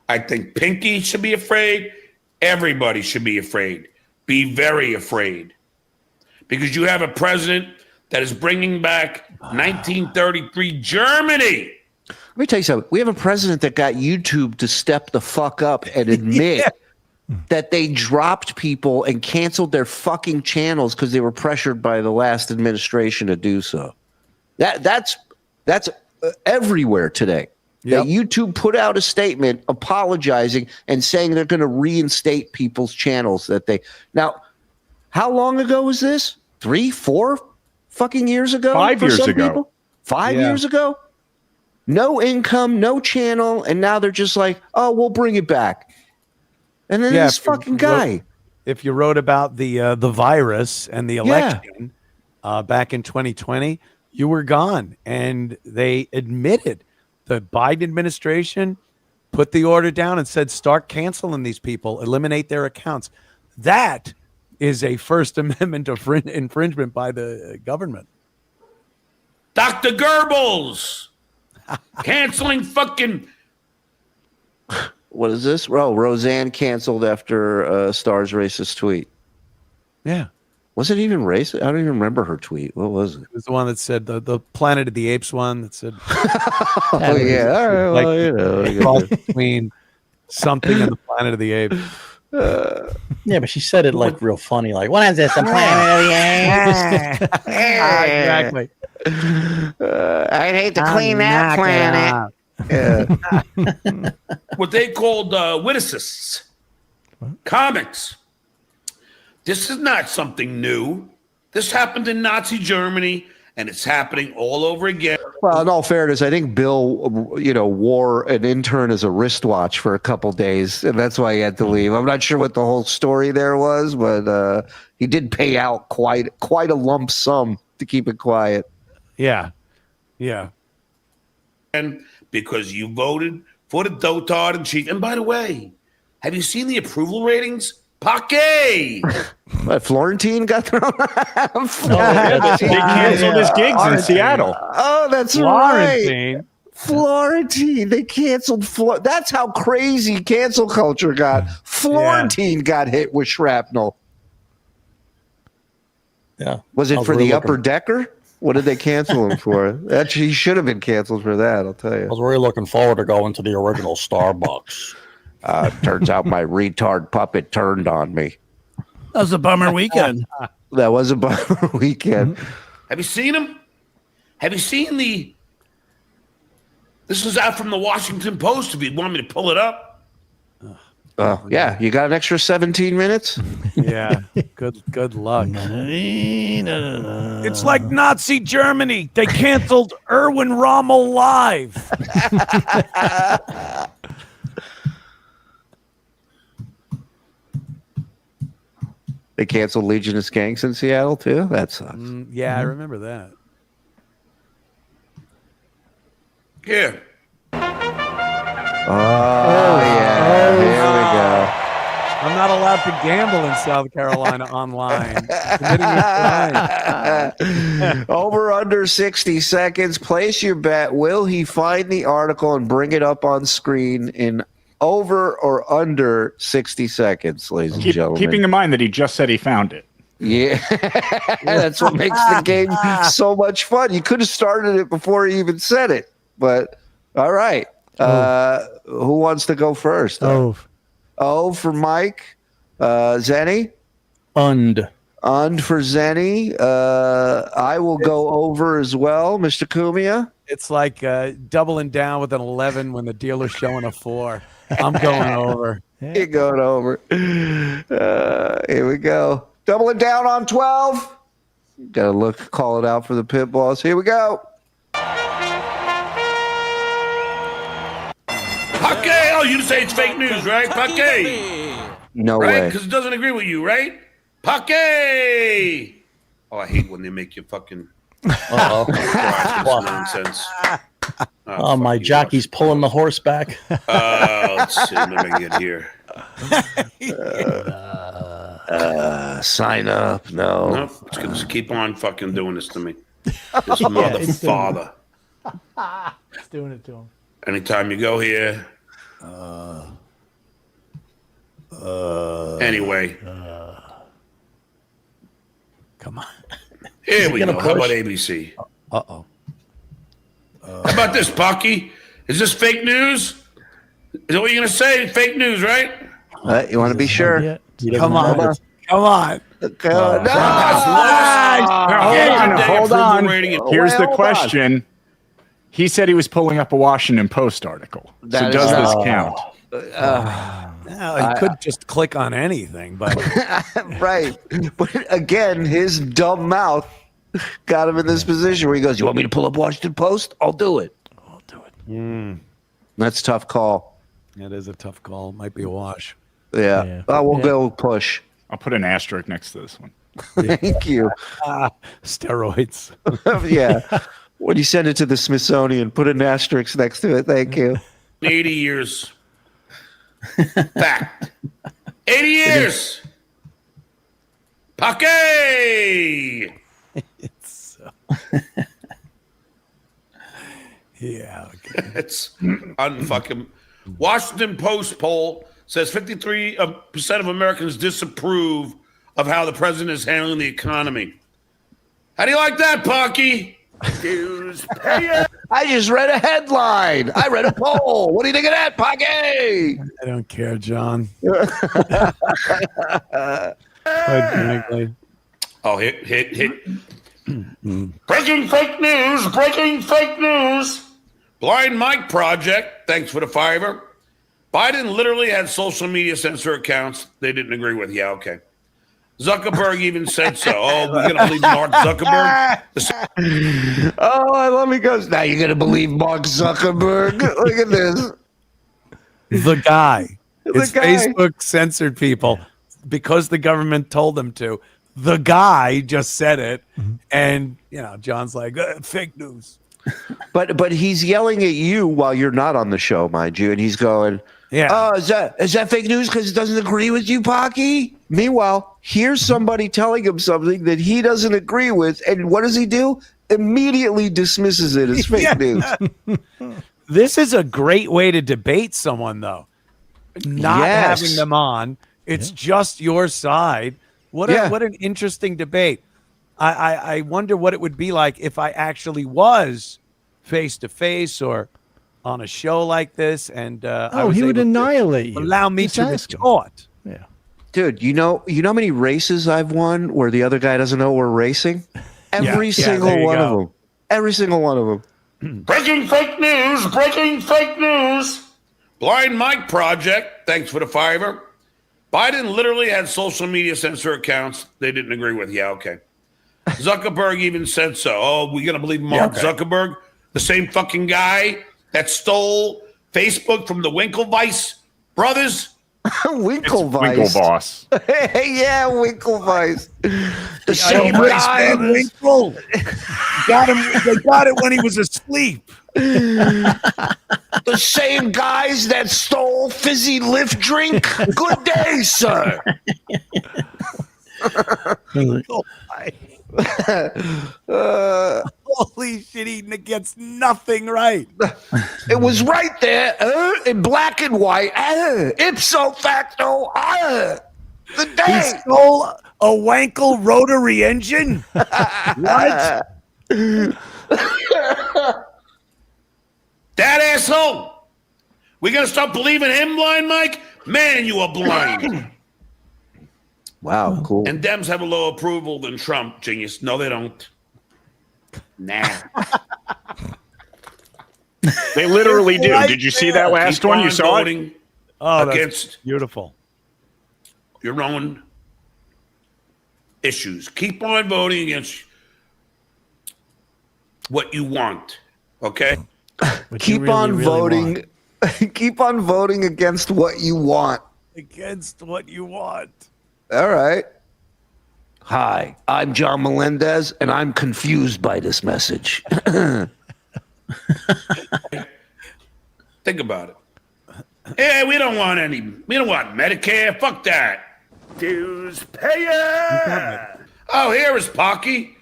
I think Pinky should be afraid. Everybody should be afraid. Be very afraid. Because you have a president that is bringing back 1933 Germany. Let me tell you something. We have a president that got YouTube to step the fuck up and admit that they dropped people and canceled their fucking channels because they were pressured by the last administration to do so. That's everywhere today. Yep. That YouTube put out a statement apologizing and saying they're going to reinstate people's channels that they now. How long ago was this? 3, 4 fucking years ago? 5 years ago. People? 5 years ago? No income, no channel, and now they're just like, oh, we'll bring it back. And then this fucking guy. If you wrote about the virus and the election back in 2020, you were gone. And they admitted the Biden administration put the order down and said, start canceling these people, eliminate their accounts. That is a First Amendment infringement by the government. Dr. Goebbels canceling fucking. What is this? Oh, Roseanne canceled after Star's racist tweet. Yeah. Was it even racist? I don't even remember her tweet. What was it? It was the one that said the Planet of the Apes one that said. Oh, yeah. All right. Well, like, cross between something and the Planet of the Apes. Yeah, but she said it like real funny. Like, what is this? The Planet of the Apes? Exactly. I'd hate to clean that planet. Yeah. What they called witticisms. Comics. This is not something new. This happened in Nazi Germany, and it's happening all over again. Well, in all fairness, I think Bill, wore an intern as a wristwatch for a couple days, and that's why he had to leave. I'm not sure what the whole story there was, but he did pay out quite a lump sum to keep it quiet. Yeah. And because you voted for the dotard in chief. And by the way, have you seen the approval ratings? Pocky! What, Florentine got thrown out? They canceled his gigs in Seattle. Oh, that's right. Florentine. They canceled That's how crazy cancel culture got. Florentine got hit with shrapnel. Yeah. Was it for the upper decker? What did they cancel him for? Actually, he should have been canceled for that, I'll tell you. I was really looking forward to going to the original Starbucks. Turns out my retard puppet turned on me. That was a bummer weekend. That was a bummer weekend. Have you seen him? Have you seen the... This is out from the Washington Post if you want me to pull it up. Yeah, you got an extra 17 minutes? Yeah, good luck. It's like Nazi Germany. They canceled Erwin Rommel live. They canceled Legion of Skanks in Seattle, too? That sucks. Yeah, I remember that. Yeah. Oh, yeah. Here we go. I'm not allowed to gamble in South Carolina online. Over under 60 seconds. Place your bet. Will he find the article and bring it up on screen in over or under 60 seconds, ladies and gentlemen? Keeping in mind that he just said he found it. Yeah. That's what makes the game so much fun. You could have started it before he even said it. But, all right. Who wants to go first? Oh, for Mike. Zenny? Und for Zenny. I will go over as well. Mr. Cumia? It's like doubling down with an 11 when the dealer's showing a 4. I'm going over. You're going over. Here we go. Doubling down on 12. Got to call it out for the pit boss. Here we go. Pocky! Oh, you say it's fake news, right? Pocky! No right? way. Because it doesn't agree with you, right? Pocky! Oh, I hate when they make you fucking... nonsense. Oh, my jockey's pulling the horse back. Let's see. Let me get here. Sign up. No. Nope. It's going to keep on fucking doing this to me. This mother father. It's doing it to him. Anytime you go here. Anyway. Come on. Here we go. How about ABC? Uh-oh. How about this, Pocky? Is this fake news? Is that what you're going to say? Fake news, right? You want to be sure? Come on. Come on. Hold on. Here's the hold question. He said he was pulling up a Washington Post article. That so does is- this count? He could just click on anything, but Right. But again, his dumb mouth got him in this position where he goes, "You want me to pull up Washington Post? I'll do it." That's a tough call. that is a tough call. Might be a wash. Yeah. We'll go push. I'll put an asterisk next to this one. Thank you. Steroids. Yeah. When you send it to the Smithsonian, put an asterisk next to it. Thank you. 80 years. Fact. 80 years. Pocky! Yeah. Okay. It's unfucking. Washington Post poll says 53% of Americans disapprove of how the president is handling the economy. How do you like that, Pocky? Dues, pay it. I just read a headline. I read a poll. What do you think of that, Pocky? I don't care, John. Quite frankly. Oh, hit. Breaking fake news. Blind Mike Project, thanks for the fiver. Biden literally had social media censor accounts they didn't agree with. Yeah, okay. Zuckerberg even said so. Oh, we're going to believe Mark Zuckerberg? Oh, I love he goes, now you're going to believe Mark Zuckerberg? Look at this. The guy. The It's guy. Facebook censored people because the government told them to. The guy just said it, and John's like fake news. But he's yelling at you while you're not on the show, mind you, and he's going, Yeah. "Oh, is that fake news because it doesn't agree with you, Pocky?" Meanwhile, here's somebody telling him something that he doesn't agree with, and what does he do? Immediately dismisses it as fake news. This is a great way to debate someone, though. Not Yes. having them on. It's just your side. What an interesting debate. I wonder what it would be like if I actually was face to face or on a show like this, and I was he would able to annihilate you. allow me Just to ask him. retort. Yeah. Dude, you know how many races I've won where the other guy doesn't know we're racing? Every Yeah, single there you one of go. them. Every single one of them. Breaking fake news. Blind Mike Project, thanks for the fiver. Biden literally had social media censor accounts they didn't agree with. Yeah, okay. Zuckerberg even said so. Oh, we're going to believe Mark Zuckerberg? The same fucking guy that stole Facebook from the Winklevoss brothers? Winklevoss. Winklevoss. Hey, yeah, Winklevoss. The same guy. Winkle. Got him. They got it when he was asleep. The same guys that stole fizzy lift drink. Good day, sir. Holy shit, he gets nothing right. It was right there in black and white. Ipso facto. The He day. stole a Wankel rotary engine. What? That asshole. We going to stop believing him, Blind Mike? Man, you are blind. Wow, cool. And Dems have a lower approval than Trump, genius. No, they don't. Nah. They literally do. Did you see that last Keep one? You on saw it? voting Oh, that's against beautiful. your own issues. Keep on voting against what you want. Okay? What you Keep really, on really voting. want. Keep on voting against what you want. Against what you want. All right. Hi, I'm John Melendez, and I'm confused by this message. Think about it. Yeah, we don't want Medicare. Fuck that. Dues payer. Oh, here is Pocky.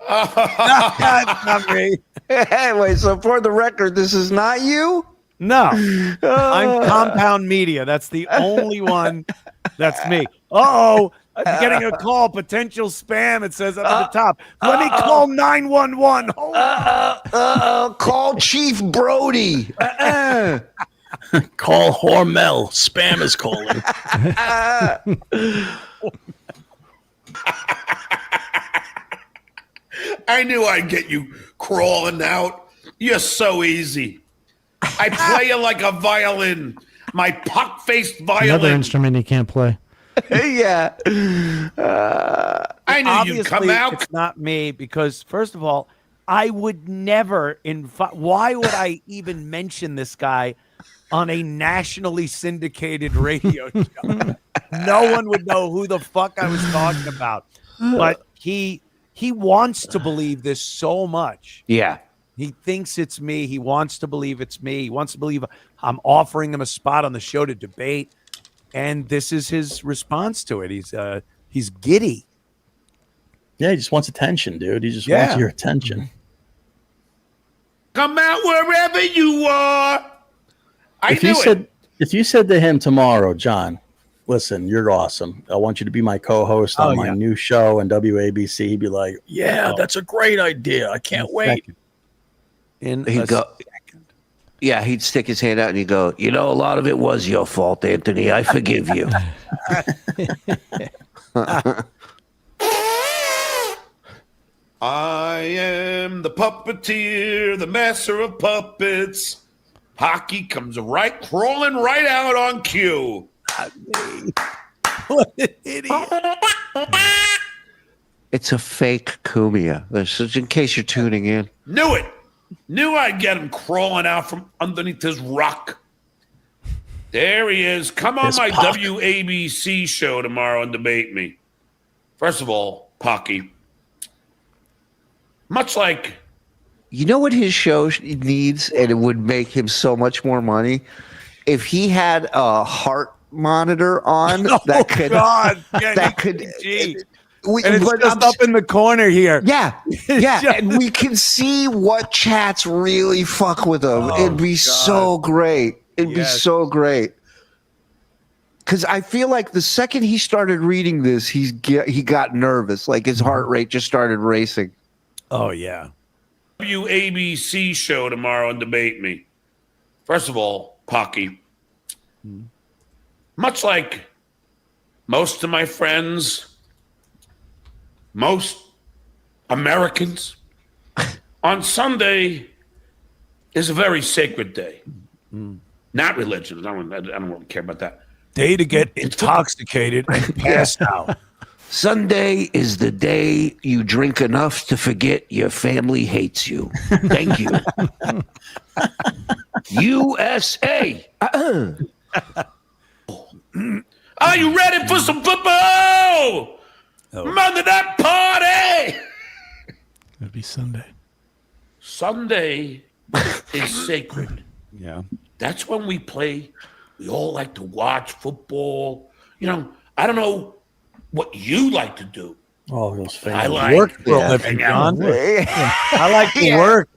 That's not me. Hey, wait, so for the record, this is not you? No, I'm Compound Media. That's the only one. That's me. Uh-oh, I'm getting a call. Potential spam. It says up at the top. Let me call 911. Call Chief Brody. Call Hormel. Spam is calling. I knew I'd get you crawling out. You're so easy. I play you like a violin. My puck-faced violin. Another instrument he can't play. Yeah. I knew Obviously, you'd come out. it's not me because, first of all, I would never invite. Why would I even mention this guy on a nationally syndicated radio show? No one would know who the fuck I was talking about. But he wants to believe this so much. Yeah. He thinks it's me. He wants to believe it's me. He wants to believe I'm offering him a spot on the show to debate. And this is his response to it. He's giddy. Yeah, he just wants attention, dude. He just wants your attention. Come out wherever you are. If you said to him tomorrow, John, listen, you're awesome. I want you to be my co-host on my new show on WABC. He'd be like, yeah, that's a great idea. I can't wait. He'd stick his hand out and he'd go, you know, a lot of it was your fault, Anthony. I forgive you. I am the puppeteer, the master of puppets. Pocky comes crawling right out on cue. What an idiot. It's a fake Cumia. In case you're tuning in. Knew it. Knew I'd get him crawling out from underneath his rock. There he is. Come on my WABC show tomorrow and debate me. First of all, Pocky, much like... You know what his show needs, and it would make him so much more money? If he had a heart monitor on that could... God. Yeah, that could... and it's just up in the corner here. Yeah, and we can see what chats really fuck with him. It'd be so great. It'd be so great. Because I feel like the second he started reading this, he got nervous. Like his heart rate just started racing. Oh, yeah. WABC show tomorrow and debate me. First of all, Pocky, much like most of my friends, most Americans, on Sunday is a very sacred day. Not religion. I don't really care about that. Day to get intoxicated and pass out. Sunday is the day you drink enough to forget your family hates you. Thank you. USA. Are you ready for some football? Monday night party. It'd be Sunday. Sunday is sacred. Yeah. That's when we play. We all like to watch football. You know, I don't know what you like to do. Oh, those fans. I like work for a living, John. I like to work,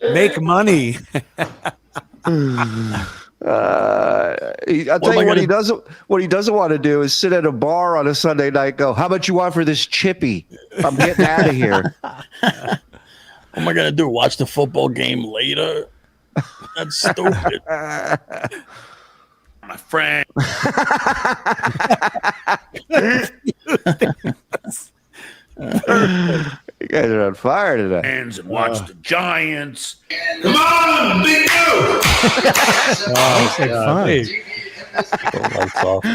make money. I'll tell you what he doesn't want to do is sit at a bar on a Sunday night and go, how much you want for this chippy? I'm getting out of here. What am I going to do? Watch the football game later? That's stupid. My friend. You guys are on fire today. And watch the Giants. Come on, big dude.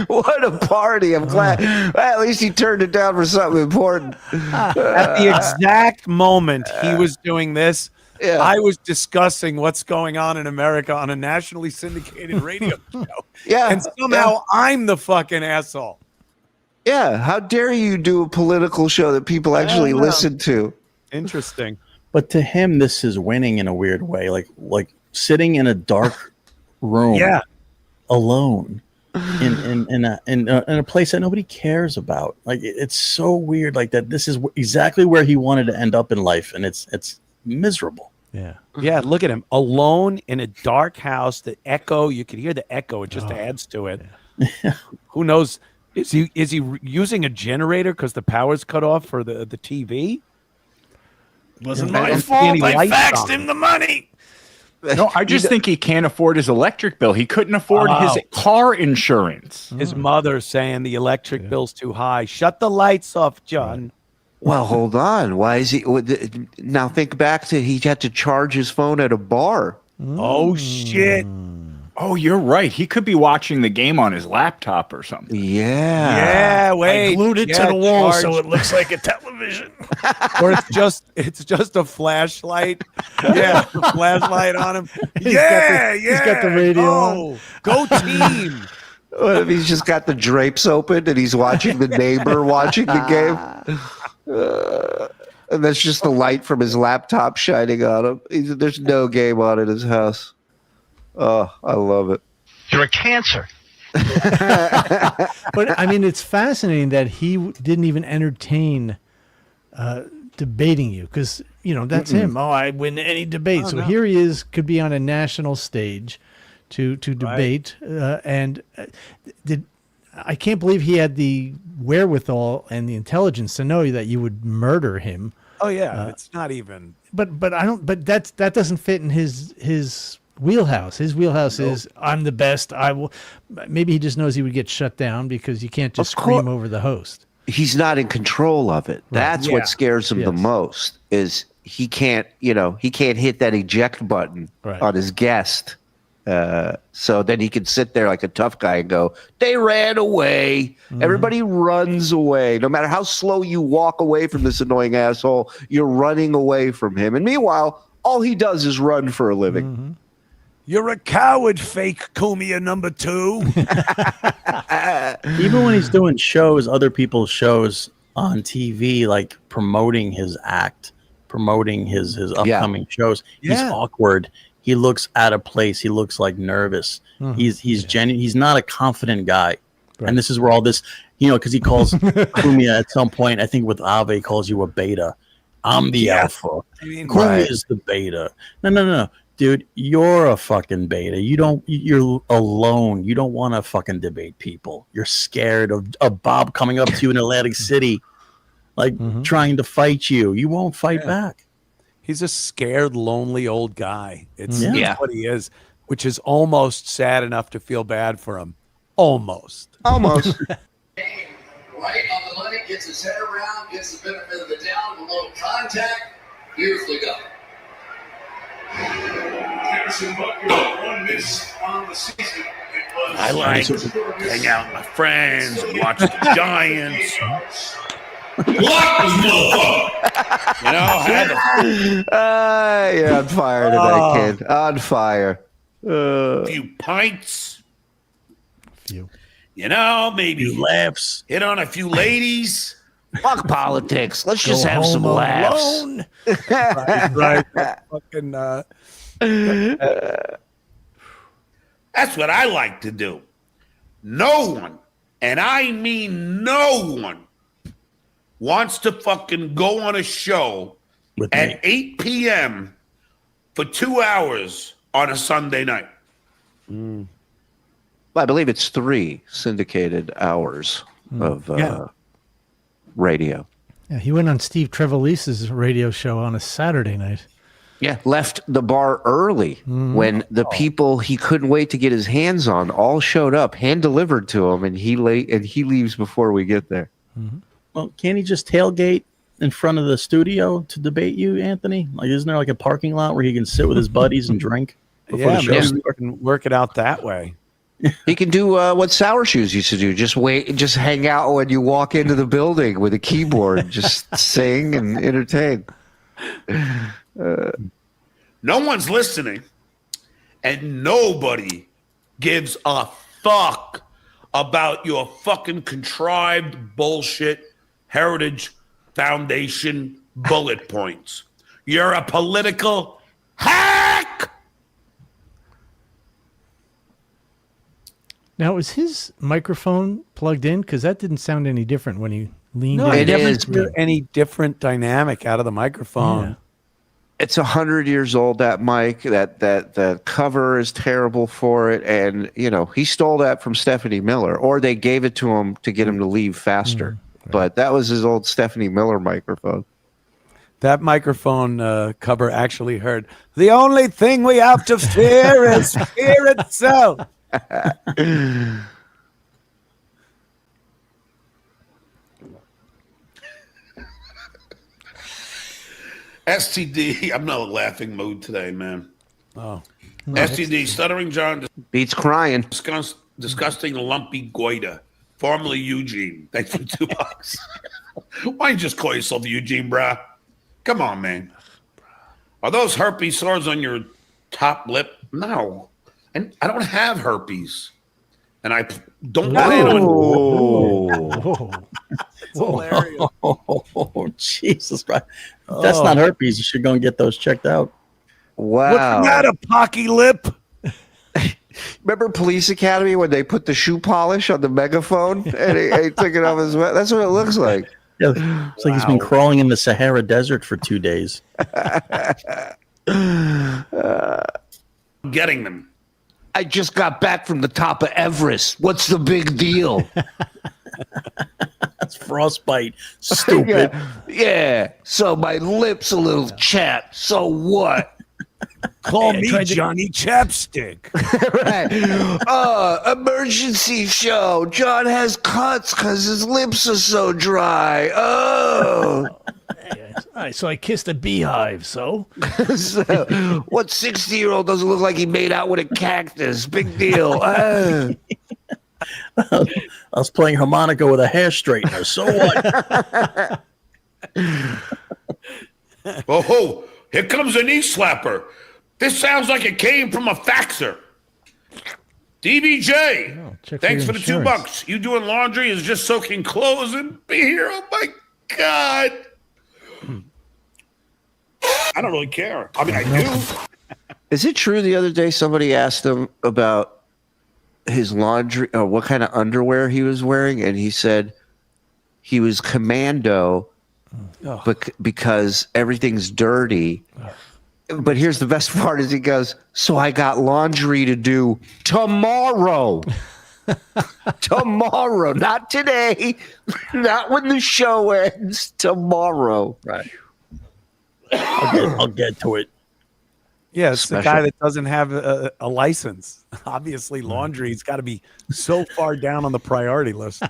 What a party. I'm glad. Well, at least he turned it down for something important. At the exact moment he was doing this, I was discussing what's going on in America on a nationally syndicated radio show. Yeah. And somehow I'm the fucking asshole. Yeah. How dare you do a political show that people actually listen to? Interesting. But to him, this is winning in a weird way. Like sitting in a dark room. alone in a place that nobody cares about. Like, it's so weird. Like that. This is exactly where he wanted to end up in life, and it's miserable. Yeah. Yeah, look at him alone in a dark house. The echo, you can hear the echo. It just adds to it. Yeah. Who knows? Is he using a generator because the power's cut off for the TV? Wasn't I my don't see fault. any I lights faxed on. him the money. No, I just think he can't afford his electric bill. He couldn't afford his car insurance. His mother saying the electric bill's too high. Shut the lights off, John. Well, hold on. Why is he now? Think back to he had to charge his phone at a bar. Oh shit! Oh, you're right. He could be watching the game on his laptop or something. Yeah. Yeah, wait. I glued it to Yeah, the wall charge. so it looks like a television. Or it's just a flashlight. Yeah, a flashlight on him. He's got the radio on. Go team. What if he's just got the drapes open and he's watching the neighbor watching the game? And that's just the light from his laptop shining on him. There's no game on in his house. Oh, I love it. You're a cancer. But I mean, it's fascinating that he didn't even entertain debating you, because that's him. Oh, I win any debate. So here he is, could be on a national stage to debate, and I can't believe he had the wherewithal and the intelligence to know that you would murder him. Oh yeah, it's not even. But I don't. But that doesn't fit in his wheelhouse. His wheelhouse is I'm the best. I will. Maybe he just knows he would get shut down because you can't just scream over the host. He's not in control of it. That's what scares him the most. Is he can't hit that eject button on his guest. So then he can sit there like a tough guy and go, they ran away. Everybody runs away. No matter how slow you walk away from this annoying asshole, you're running away from him. And meanwhile, all he does is run for a living. You're a coward, fake Cumia number 2. Even when he's doing shows, other people's shows on TV, like promoting his act, promoting his upcoming shows, he's awkward. He looks out of place. He looks like nervous. He's genuine. He's not a confident guy. Right. And this is where all this, because he calls Cumia at some point, I think with Ave, he calls you a beta. I'm the alpha. Cumia is the beta. No. Dude, you're a fucking beta. You're alone. You don't want to fucking debate people. You're scared of Bob coming up to you in Atlantic City, trying to fight you. You won't fight back. He's a scared, lonely old guy. It's what he is, which is almost sad enough to feel bad for him. Almost. Right on the money, gets his head around, gets the benefit of the doubt, a little contact. Beautifully done. I like to hang out with my friends and watch the Giants. You're on fire tonight, kid. On fire. A few pints. Maybe laughs. Hit on a few ladies. Fuck politics. Let's just have some laughs. right. Fucking. That's what I like to do. No one, and I mean no one, wants to fucking go on a show at 8 p.m. for 2 hours on a Sunday night. Well, I believe it's 3 syndicated hours of radio. Yeah, he went on Steve Trevelyan's radio show on a Saturday night. Yeah, left the bar early when the people he couldn't wait to get his hands on all showed up, hand delivered to him, and he leaves before we get there. Well, can't he just tailgate in front of the studio to debate you, Anthony? Like, isn't there like a parking lot where he can sit with his buddies and drink before the show? Maybe we can work it out that way. He can do what Sour Shoes used to do. Just hang out when you walk into the building with a keyboard, just sing and entertain. No one's listening, and nobody gives a fuck about your fucking contrived bullshit Heritage Foundation bullet points. You're a political hack. Now, is his microphone plugged in? Because that didn't sound any different when he leaned No, in. I never is. hear any different dynamic out of the microphone. Yeah. It's 100 years old, that mic. That the cover is terrible for it. And, he stole that from Stephanie Miller, or they gave it to him to get him to leave faster. But that was his old Stephanie Miller microphone. That microphone cover actually heard, the only thing we have to fear is fear itself. STD, I'm in a laughing mood today, man. Oh. STD, Stuttering John, Beats crying. disgusting lumpy goiter, formerly Eugene. Thanks for $2. Why don't you just call yourself Eugene, brah? Come on, man. Are those herpes sores on your top lip? No. And I don't have herpes. And I don't plan on. Hilarious. Oh, Jesus Christ. If that's not herpes, you should go and get those checked out. Wow. What's the matter, Pocky Lip? Remember Police Academy when they put the shoe polish on the megaphone and he took it off his mouth? That's what it looks like. Yeah, it's like he's been crawling in the Sahara Desert for 2 days. Getting them. I just got back from the top of Everest. What's the big deal? That's frostbite. Stupid. Yeah. So my lips a little chapped. So what? Call me Johnny Chapstick. Right. Emergency show. John has cuts because his lips are so dry. Oh. All right, so I kissed a beehive, so? So, what 60-year-old doesn't look like he made out with a cactus? Big deal. I was playing harmonica with a hair straightener. So what? Oh, here comes a knee slapper. This sounds like it came from a faxer. DBJ, thanks for the $2. You doing laundry is just soaking clothes and beer. Oh, my God. I don't really care. I mean, I do. Is it true the other day somebody asked him about his laundry, or what kind of underwear he was wearing, and he said he was commando because everything's dirty. But here's the best part is he goes, so I got laundry to do tomorrow. Tomorrow, not today, not when the show ends, tomorrow. Right. I'll get to it. Yeah, it's the guy that doesn't have a license. Obviously, laundry's got to be so far down on the priority list.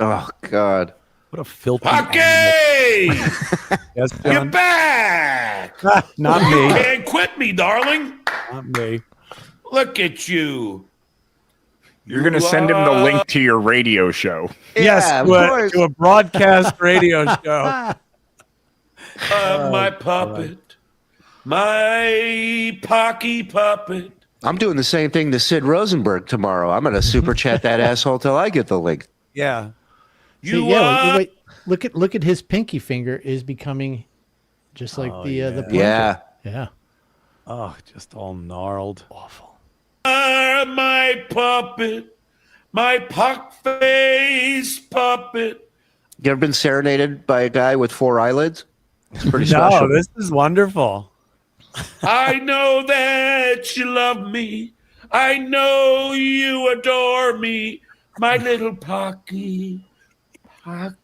Oh, God. What a filthy Pocky! Yes, You're John? back! Not You me. can't quit me, darling. Not me. Look at you. You're going to send him the link to your radio show. Yes, Yeah, of to course. a broadcast radio show. My puppet. My Pocky puppet. I'm doing the same thing to Sid Rosenberg tomorrow. I'm going to super chat that asshole till I get the link. Yeah. You wait, look at his pinky finger is becoming just like the pointer. Yeah. Yeah. Oh, just all gnarled. Awful. are my puppet. My pock face puppet. You ever been serenaded by a guy with 4 eyelids? It's pretty special. No, this is wonderful. I know that you love me. I know you adore me. My little Pocky puppet.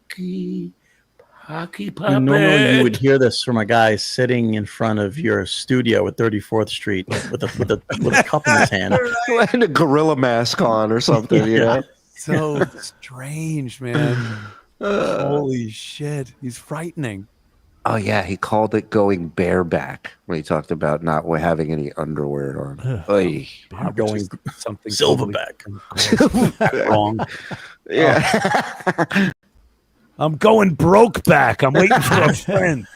Normally you would hear this from a guy sitting in front of your studio at 34th Street with a cup in his hand. And a gorilla mask on or something, you know? So strange, man. Holy shit. He's frightening. Oh, yeah, he called it going bareback when he talked about not having any underwear on. Oy. I'm going Something silverback. wrong. Yeah. I'm going broke back. I'm waiting for a friend.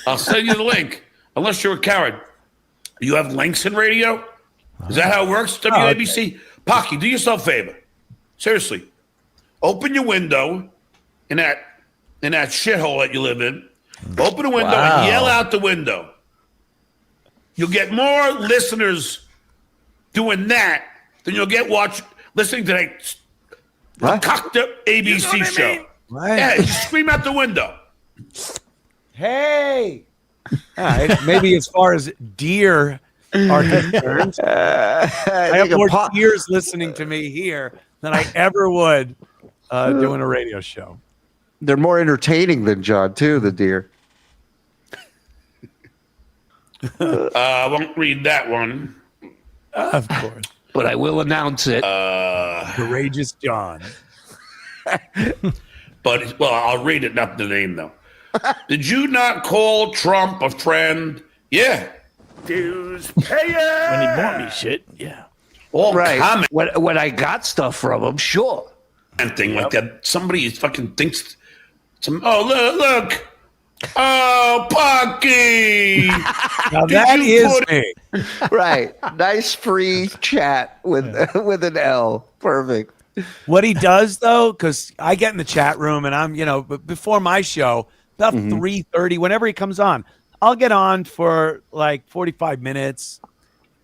I'll send you the link. Unless you're a coward. You have links in radio? Is that how it works? WABC? Pocky, do yourself a favor. Seriously. Open your window in that shithole that you live in. Open a window and yell out the window. You'll get more listeners doing that than you'll get listening to the cocked up ABC show. Right. Yeah, you scream out the window. Hey. All right. Maybe as far as deer are concerned, I have more deers listening to me here than I ever would doing a radio show. They're more entertaining than John, too, the deer. I won't read that one. Of course. But I will announce it. Courageous John. But, well, I'll read it, not the name, though. Did you not call Trump a friend? Yeah. Dues payer. When he bought me shit, yeah. All right. When I got stuff from him, sure. Thing like that. Somebody fucking thinks look. Oh, Pocky. Now that is me. Right. Nice free chat with an L. Perfect. What he does though, because I get in the chat room and I'm, before my show, about 3:30, whenever he comes on, I'll get on for like 45 minutes,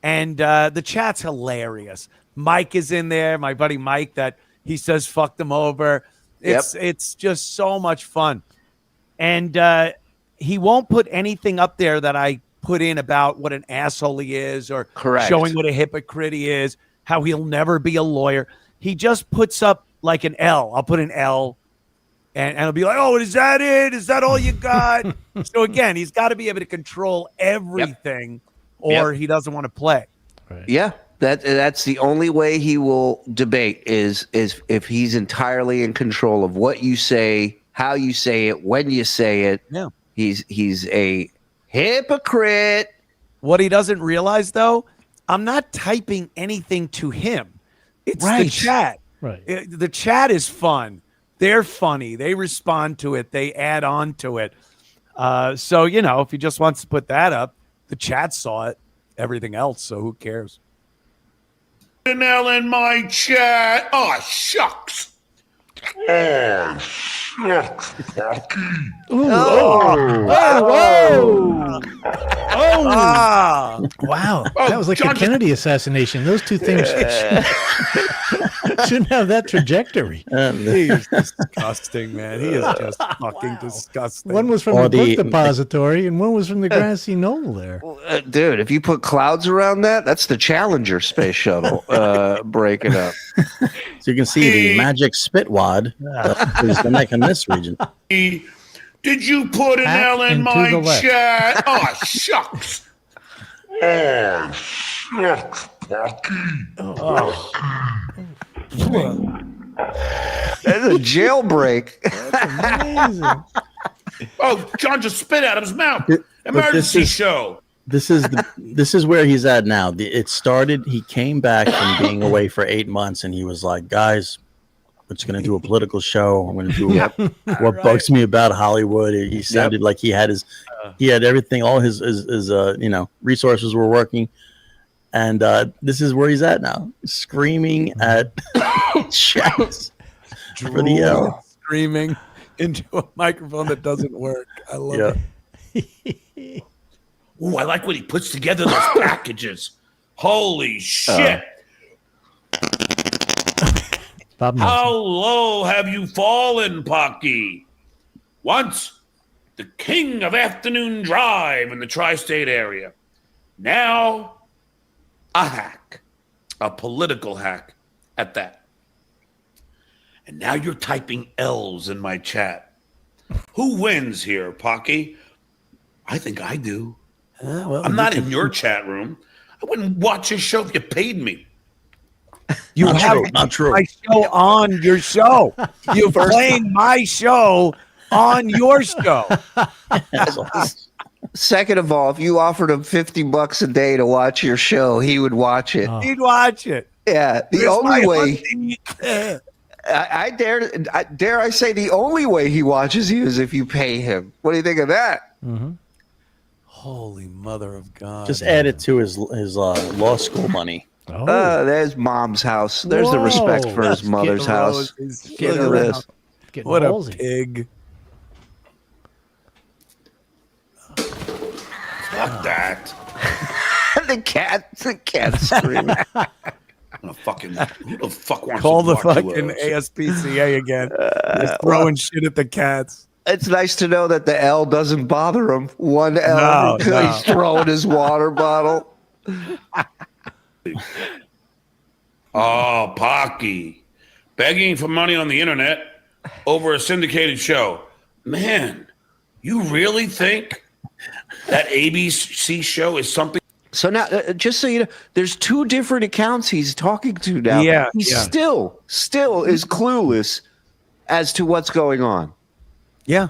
and the chat's hilarious. Mike is in there, my buddy Mike, that he says fuck them over. It's just so much fun. And he won't put anything up there that I put in about what an asshole he is or showing what a hypocrite he is, how he'll never be a lawyer. He just puts up like an L. I'll put an L, and I'll be like, oh, is that it? Is that all you got? So again, he's got to be able to control everything or he doesn't want to play. Right. Yeah. That's the only way he will debate is if he's entirely in control of what you say, how you say it, when you say it. Yeah. He's a hypocrite. What he doesn't realize, though, I'm not typing anything to him. It's the chat. Right. The chat is fun. They're funny. They respond to it. They add on to it. So, if he just wants to put that up, the chat saw it, everything else. So who cares? An L in my chat. Oh, shucks. Oh, shucks, Pocky. Wow. That was like the Kennedy assassination. Those two things shouldn't have that trajectory. He is disgusting, man. He is just fucking disgusting. One was from the book depository and one was from the grassy knoll there. Dude, if you put clouds around that's the Challenger space shuttle breaking up. So you can see the magic spitwad is the neck in this region. Did you put an L in my chat? Oh, shucks. Oh, shucks, Pocky. That's a jailbreak. That's amazing. Oh, John just spit out of his mouth. Emergency show. This is where he's at now. It started. He came back from being away for 8 months, and he was like, "Guys, we're just going to do a political show. I'm going to do what bugs me about Hollywood." He sounded like he had everything. All his resources were working, and this is where he's at now, screaming at chats for the L, screaming into a microphone that doesn't work. I love it. Ooh, I like when he puts together those packages. Holy shit. How low have you fallen, Pocky? Once the king of afternoon drive in the tri-state area. Now a hack. A political hack at that. And now you're typing L's in my chat. Who wins here, Pocky? I think I do. I'm not in your chat room. I wouldn't watch your show if you paid me. You have my show on your show. You're playing my show on your show. Second of all, if you offered him $50 a day to watch your show, he would watch it. He'd watch it. Yeah, the only way. I dare I say the only way he watches you is if you pay him. What do you think of that? Mm-hmm. Holy mother of God! Just add it to his law school money. There's mom's house. There's the respect for his mother's house. Look at this. What a pig! Fuck that. the cat screaming. Who the fuck wants Call to the talk to fucking us? ASPCA again. Just throwing shit at the cats. It's nice to know that the L doesn't bother him. One L until he's throwing his water bottle. Oh, Pocky. Begging for money on the internet over a syndicated show. Man, you really think that ABC show is something? So now, just so you know, there's two different accounts he's talking to now. Yeah, He still is clueless as to what's going on. Yeah.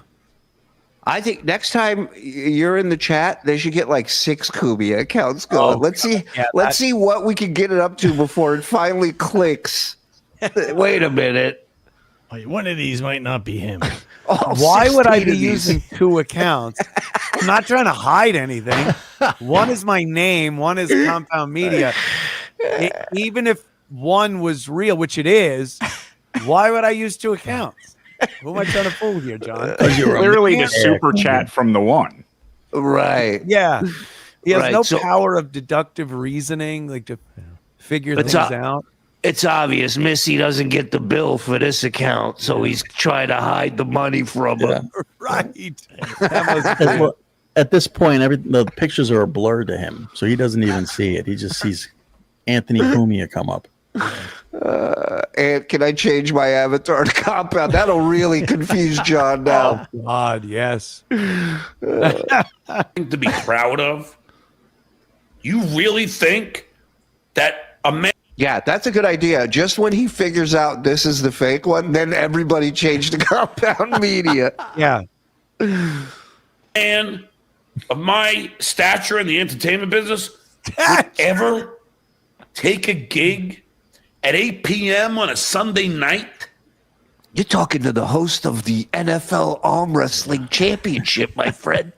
I think next time you're in the chat, they should get like 6 Cumia accounts going. Let's see what we can get it up to before it finally clicks. Wait a minute. One of these might not be him. Why would I 16 be of these. using 2 accounts? I'm not trying to hide anything. One is my name. One is Compound Media. Even if one was real, which it is, why would I use 2 accounts? Who am I trying to fool here, John? Clearly the super chat from the one. Right. Yeah. He has Right, no so- power of deductive reasoning, like to figure things out. It's obvious Missy doesn't get the bill for this account, so he's trying to hide the money from her. Right. That must be it. Well, at this point, the pictures are blurred to him, so he doesn't even see it. He just sees Anthony Kumia come up. And can I change my avatar to Compound? That'll really confuse John now. Oh, God, yes. To be proud of? You really think that a man? Yeah, that's a good idea. Just when he figures out this is the fake one, then everybody changed to Compound Media. Yeah. Man of my stature in the entertainment business would ever take a gig at 8 p.m. on a Sunday night? You're talking to the host of the NFL Arm Wrestling Championship, my friend.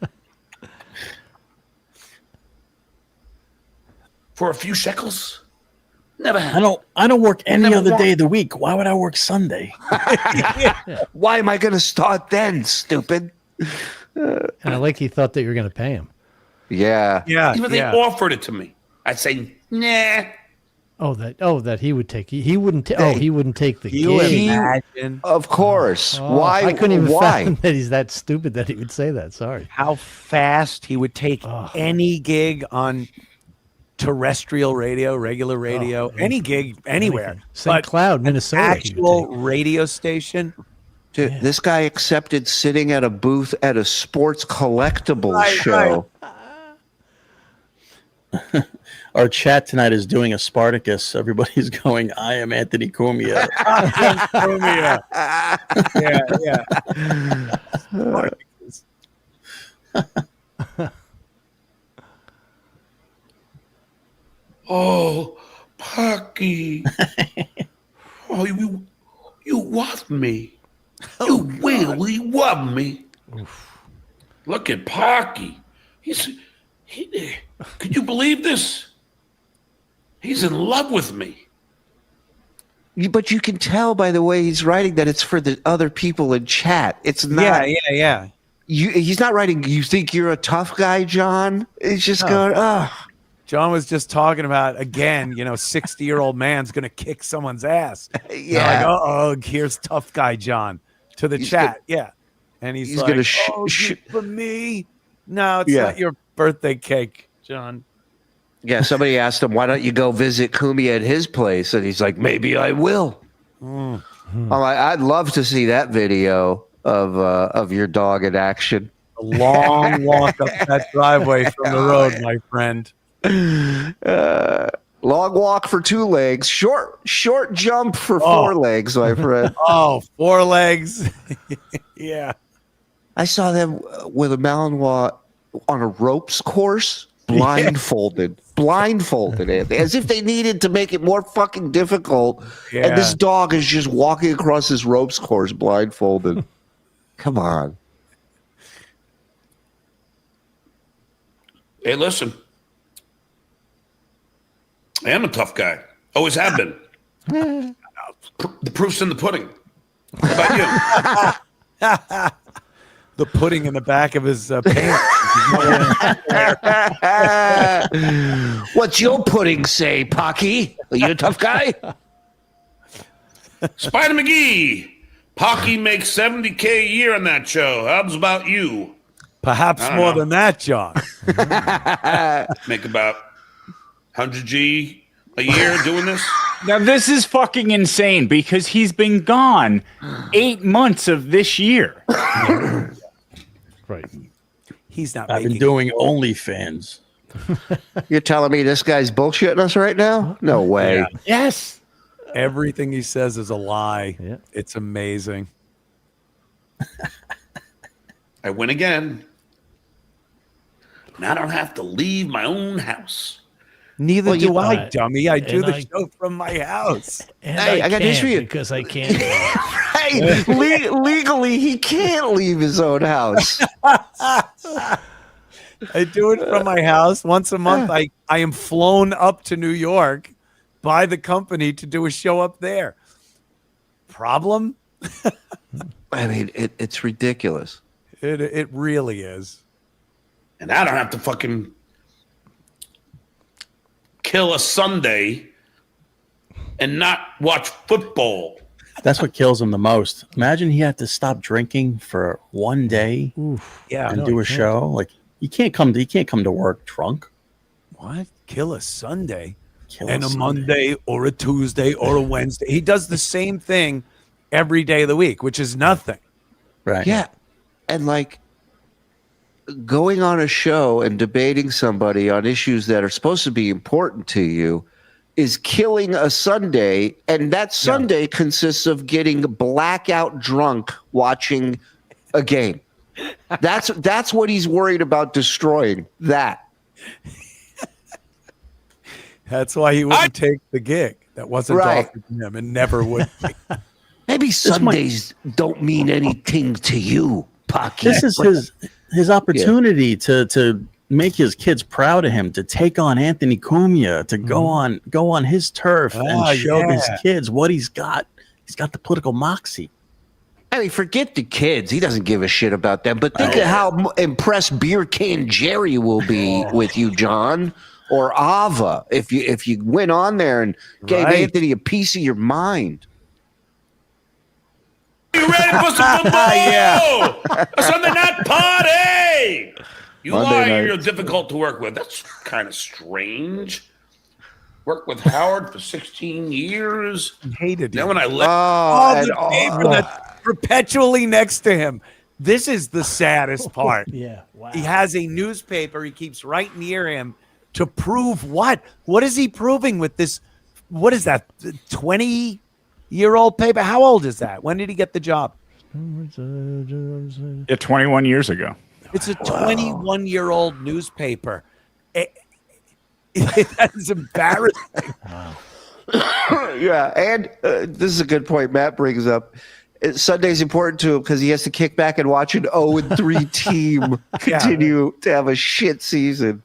For a few shekels? Never happened. I don't work any Never other won. day of the week. Why would I work Sunday? Why am I going to start then, stupid? And I like he thought that you were going to pay him. Yeah. Yeah. Even if they offered it to me, I'd say, nah. That he would take. He wouldn't. He wouldn't take the You gig. imagine Of course. Oh, Why? I couldn't even why? fathom that he's that stupid that he would say that. Sorry. how fast he would take any gig on terrestrial radio, regular radio, any gig anywhere. St. But Cloud, Minnesota. he would actual take. radio station. Dude, this guy accepted sitting at a booth at a sports collectibles show. Our chat tonight is doing a Spartacus. Everybody's going, I am Anthony Kumia. Oh, Pocky. Oh, you want me. You really want me. Look at Pocky. Could you believe this? He's in love with me. But you can tell by the way he's writing that it's for the other people in chat. It's not. Yeah. He's not writing, you think you're a tough guy, John? He's just going, John was just talking about, again, 60-year-old man's going to kick someone's ass. Yeah. Like, oh, here's tough guy John to the chat. Yeah. And he's like, gonna for me? No, it's not your birthday cake, John. Yeah, somebody asked him, why don't you go visit Cumia at his place? And he's like, maybe I will. I'm like, I'd love to see that video of your dog in action. A long walk up that driveway from the road, my friend. Long walk for 2 legs, short jump for 4 legs, my friend. Oh, 4 legs. Yeah. I saw them with a Malinois on a ropes course, blindfolded, Anthony, as if they needed to make it more fucking difficult. Yeah. And this dog is just walking across this ropes course blindfolded. Come on. Hey, listen. I am a tough guy. Always have been. The proof's in the pudding. How about you? The pudding in the back of his pants. What's your pudding say, Pocky? Are you a tough guy? Spider McGee. Pocky makes $70K a year on that show. How's about you? Perhaps more than that, John. Make about 100G a year doing this. Now, this is fucking insane because he's been gone 8 months of this year. Right. He's not. I've been doing OnlyFans. You're telling me this guy's bullshitting us right now? No way. Yeah. Yes. Everything he says is a lie. Yeah. It's amazing. I win again. Now I don't have to leave my own house. Neither Well, do you- I, dummy. I do and the I- show from my house. And Hey, I got news can't for you. because I can't. Hey, legally, he can't leave his own house. I do it from my house once a month. I am flown up to New York by the company to do a show up there. Problem? I mean, it's ridiculous. It really is. And I don't have to fucking kill a Sunday and not watch football. That's what kills him the most. Imagine he had to stop drinking for one day Yeah. and do a show. Like you can't come to work drunk. What? Kill a Sunday Kill and a Sunday. Monday or a Tuesday or a Wednesday. He does the same thing every day of the week, which is nothing. Right. Yeah. And like going on a show and debating somebody on issues that are supposed to be important to you is killing a Sunday. And that Sunday consists of getting blackout drunk watching a game. That's what he's worried about destroying. That. That's why he wouldn't take the gig that wasn't Right. offered to him and never would. Maybe Sundays don't mean anything to you, Pocky. This is his opportunity to make his kids proud of him, to take on Anthony Cumia, to go on his turf and show his kids what he's got. He's got the political moxie. I mean, forget the kids. He doesn't give a shit about them. But think of how impressed Beer Can Jerry will be with you, John, or Ava, if you went on there and gave Anthony a piece of your mind. You ready for some football? A Sunday night party. You you're difficult to work with. That's kind of strange. Worked with Howard for 16 years. Hated Then him. when I left, the paper that's perpetually next to him. This is the saddest part. Yeah. Wow. He has a newspaper he keeps right near him to prove what? What is he proving with this? What is that? 20-year-old paper? How old is that? When did he get the job? Yeah, 21 years ago. It's a 21-year-old newspaper. That is embarrassing. Yeah, and this is a good point Matt brings up. Sunday's important to him because he has to kick back and watch an 0-3 team continue to have a shit season.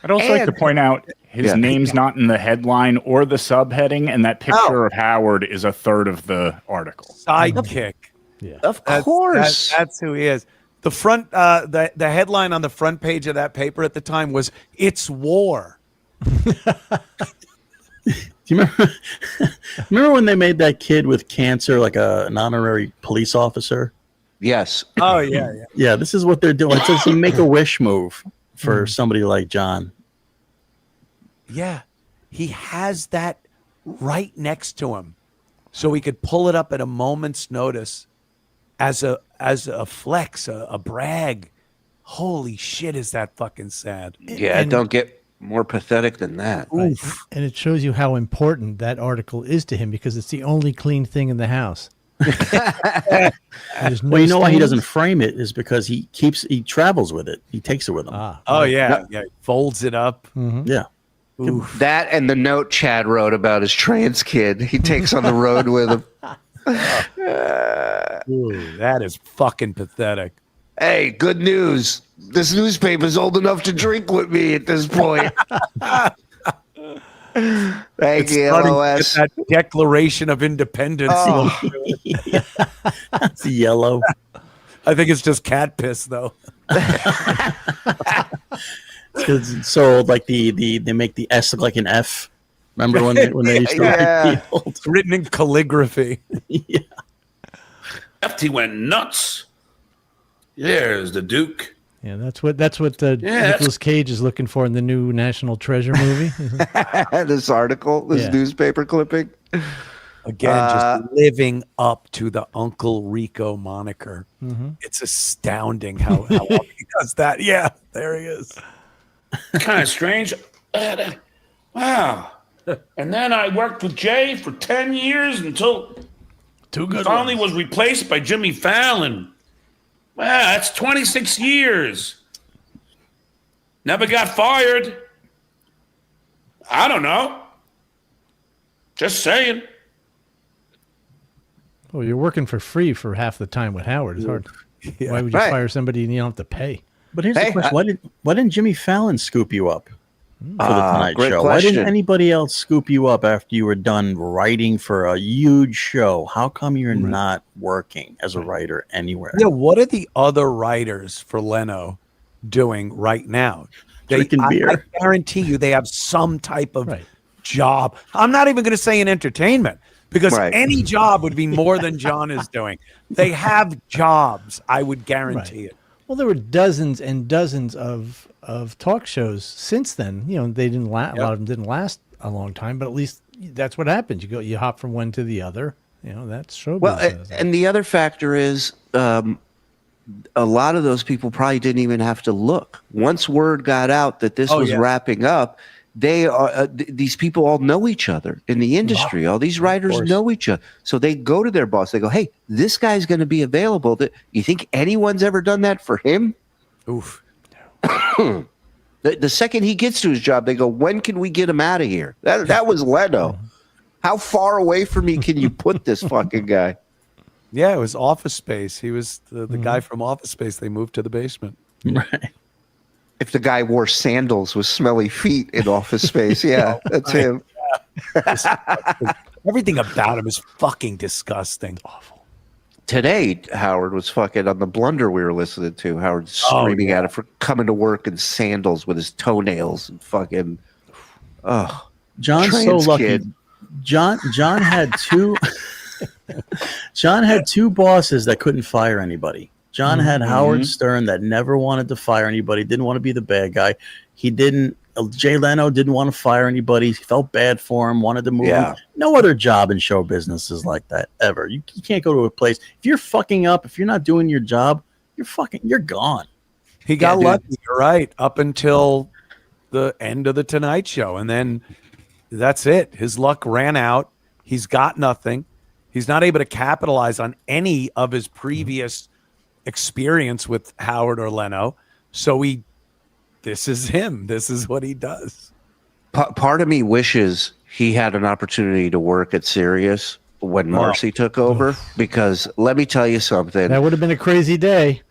I'd also like to point out his name's not in the headline or the subheading, and that picture of Howard is a third of the article. Sidekick. Yeah. Of course. That's who he is. The front, the headline on the front page of that paper at the time was "It's War." Do you remember when they made that kid with cancer like an honorary police officer? Yes. Oh yeah. Yeah, this is what they're doing. It's a make-a-wish move for somebody like John. Yeah, he has that right next to him, so he could pull it up at a moment's notice as a flex, a brag. Holy shit, is that fucking sad? Yeah, don't get more pathetic than that. Right. And it shows you how important that article is to him because it's the only clean thing in the house. There's no Well, you know why he stains. doesn't frame it is because he travels with it. He takes it with him. Oh yeah, folds it up. Yeah. That and the note Chad wrote about his trans kid he takes on the road with him. Ooh, that is fucking pathetic. Hey, good news. This newspaper's old enough to drink with me at this point. Thank you, Starting to LOS. get that Declaration of Independence. It's yellow. I think it's just cat piss though. So like they make the S look like an F. Remember when they used to write people? It's written in calligraphy. Yeah. FT went nuts. There's the Duke. Yeah, that's what Nicolas Cage is looking for in the new National Treasure movie. This article, this newspaper clipping. Again, just living up to the Uncle Rico moniker. Mm-hmm. It's astounding how well he does that. Yeah, there he is. Kind of strange. Wow. And then I worked with Jay for 10 years until finally was replaced by Jimmy Fallon. Wow, that's 26 years. Never got fired. I don't know. Just saying. Well, you're working for free for half the time with Howard. It's hard. Yeah. Why would you fire somebody and you don't have to pay? But here's the question: why didn't Jimmy Fallon scoop you up for the Tonight Show? Question. Why didn't anybody else scoop you up after you were done writing for a huge show? How come you're not working as a writer anywhere? Yeah, what are the other writers for Leno doing right now? Drinking beer. I guarantee you they have some type of job. I'm not even going to say in entertainment because any job would be more than John is doing. They have jobs. I would guarantee it. Well, there were dozens and dozens of talk shows since then. You know, they didn't last. A lot of them didn't last a long time, but at least that's what happens. You hop from one to the other. You know, that's show. Well, and the other factor is a lot of those people probably didn't even have to look. Once word got out that this was wrapping up, they are these people all know each other in the industry. All these writers know each other, so they go to their boss. They go, "Hey, this guy's going to be available. You think anyone's ever done that for him?" Oof. The second he gets to his job, they go, "When can we get him out of here?" That was Leno. How far away from me can you put this fucking guy? Yeah, it was Office Space. He was the guy from Office Space. They moved to the basement. Right. If the guy wore sandals with smelly feet in Office Space, that's him. Everything about him is fucking disgusting. Awful. Today, Howard was fucking on the blunder we were listening to. Howard screaming at it for coming to work in sandals with his toenails and fucking. Oh, John's so lucky. Kid. John had two. John had two bosses that couldn't fire anybody. John had Howard Stern that never wanted to fire anybody, didn't want to be the bad guy. He didn't. Jay Leno didn't want to fire anybody. He felt bad for him, wanted to move him. No other job in show business is like that ever. You can't go to a place. If you're fucking up, if you're not doing your job, you're gone. He got lucky, you're right, up until the end of the Tonight Show. And then that's it. His luck ran out. He's got nothing. He's not able to capitalize on any of his previous experience with Howard or Leno. So this is him. This is what he does. Part of me wishes he had an opportunity to work at Sirius when Marcy took over, because let me tell you something. That would have been a crazy day.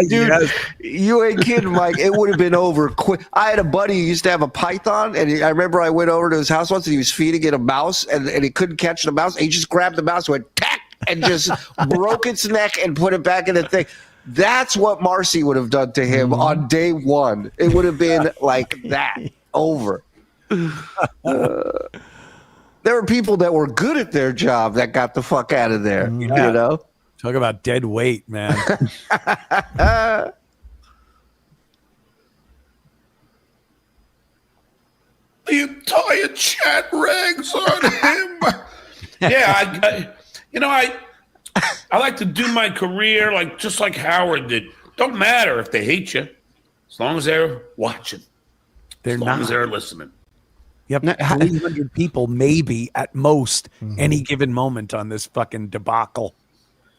Dude, you ain't kidding, Mike. It would have been over quick. I had a buddy who used to have a python, and I remember I went over to his house once and he was feeding it a mouse, and he couldn't catch the mouse. And he just grabbed the mouse, went tack, and just broke its neck and put it back in the thing. That's what Marcy would have done to him on day one. It would have been like that, over. There were people that were good at their job that got the fuck out of there, you know? Talk about dead weight, man. The entire chat rags on him. I like to do my career just like Howard did. Don't matter if they hate you, as long as they're watching. As long as they're listening. You have 300 people, maybe at most, any given moment on this fucking debacle.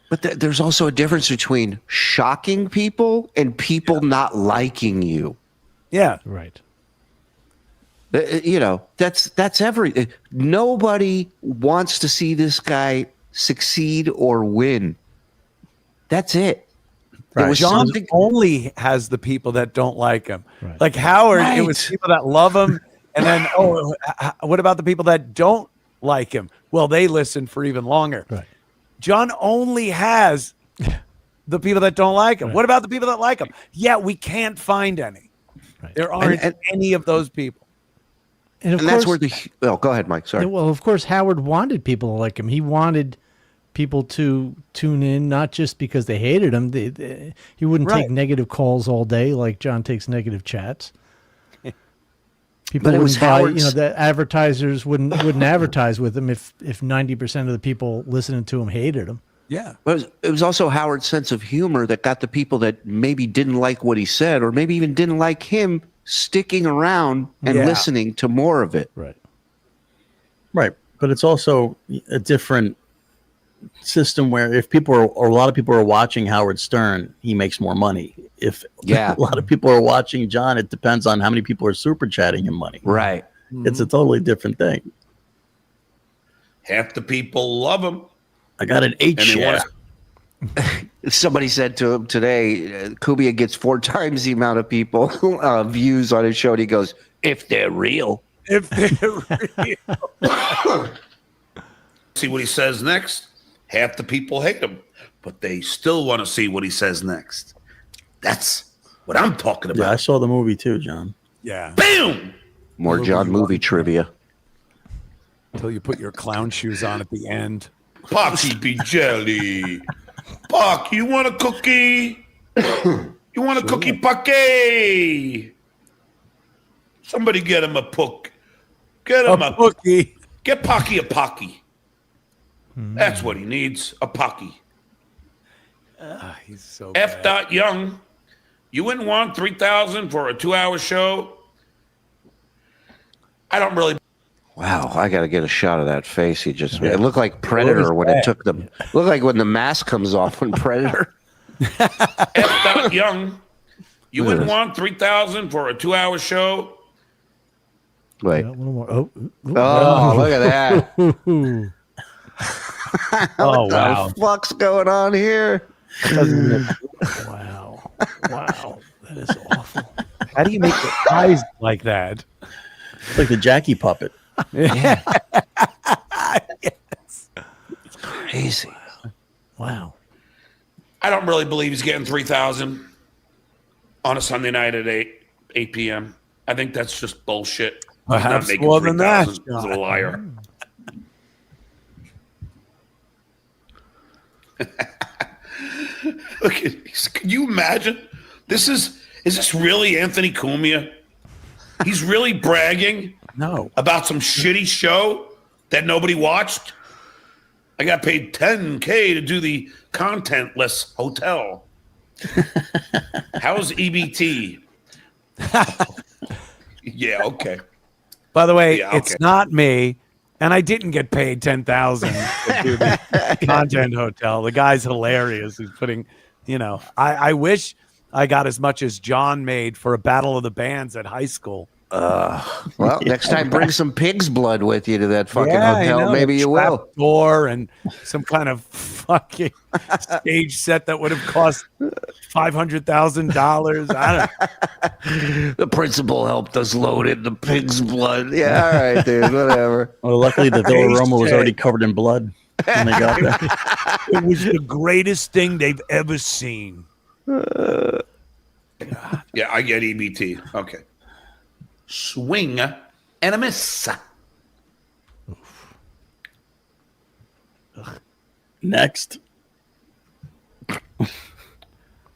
But there's also a difference between shocking people and people not liking you. Yeah. Right. You know, that's everything. Nobody wants to see this guy succeed or win. That's it. Right. John only has the people that don't like him. Right. Like Howard, it was people that love him. And then, what about the people that don't like him? Well, they listen for even longer. Right. John only has the people that don't like him? Right. What about the people that like him? Yeah, we can't find any. Right. There aren't any of those people. And of And course, that's where go ahead, Mike. Sorry. well, of course, Howard wanted people to like him. He wanted people to tune in, not just because they hated him. He wouldn't take negative calls all day like John takes negative chats. People wouldn't buy, the advertisers wouldn't advertise with him if 90% of the people listening to him hated him. Yeah. But it was also Howard's sense of humor that got the people that maybe didn't like what he said or maybe even didn't like him sticking around and listening to more of it. Right. Right. But it's also a different system where if people are, or a lot of people are watching Howard Stern, he makes more money. If a lot of people are watching John, it depends on how many people are super chatting him money. Right. It's a totally different thing. Half the people love him. I got an 8 share. Somebody said to him today, Cumia gets 4 times the amount of people views on his show. And he goes, if they're real. If they're real. See what he says next. Half the people hate him, but they still want to see what he says next. That's what I'm talking about. Yeah, I saw the movie too, John. Yeah. Bam! More John movie trivia. Until you put your clown shoes on at the end. Pocky be jelly. Pock, you want a cookie? You want a cookie, Pocky? Somebody get him a pook. Get him a cookie. Get Pocky a Pocky. That's what he needs, a Pocky. He's so F. bad. Young, you wouldn't want $3,000 for a 2-hour show? I don't really. Wow, I got to get a shot of that face. He just it looked like Predator when it took the looked like when the mask comes off when Predator. F. Young, you wouldn't want $3,000 for a 2-hour show? Wait. A little more. Oh, look at that. Oh, What wow. the fuck's going on here? wow. Wow. That is awful. How do you make the eyes like that? It's like the Jackie puppet. Yes. It's crazy. Wow. I don't really believe he's getting $3,000 on a Sunday night at 8 p.m. I think that's just bullshit. Perhaps He's not making more than that. $3,000. He's a liar. Look at this. Can you imagine? Is this really Anthony Kumia? He's really bragging about some shitty show that nobody watched. I got paid $10K to do the contentless hotel. How's EBT? Yeah, okay. By the way, Yeah, okay. it's not me, and I didn't get paid $10,000 to do the content hotel. The guy's hilarious. He's putting, I wish I got as much as John made for a Battle of the Bands at high school. Well, next time bring some pig's blood with you to that fucking hotel. Maybe you will. Door and some kind of fucking stage set that would have cost $500,000. I don't. The principal helped us load in the pig's blood. Yeah, all right, dude. Whatever. Well, luckily the Villa Roma was already covered in blood when they got there. It was the greatest thing they've ever seen. Yeah, I get EBT. Okay. Swing and a miss. Next.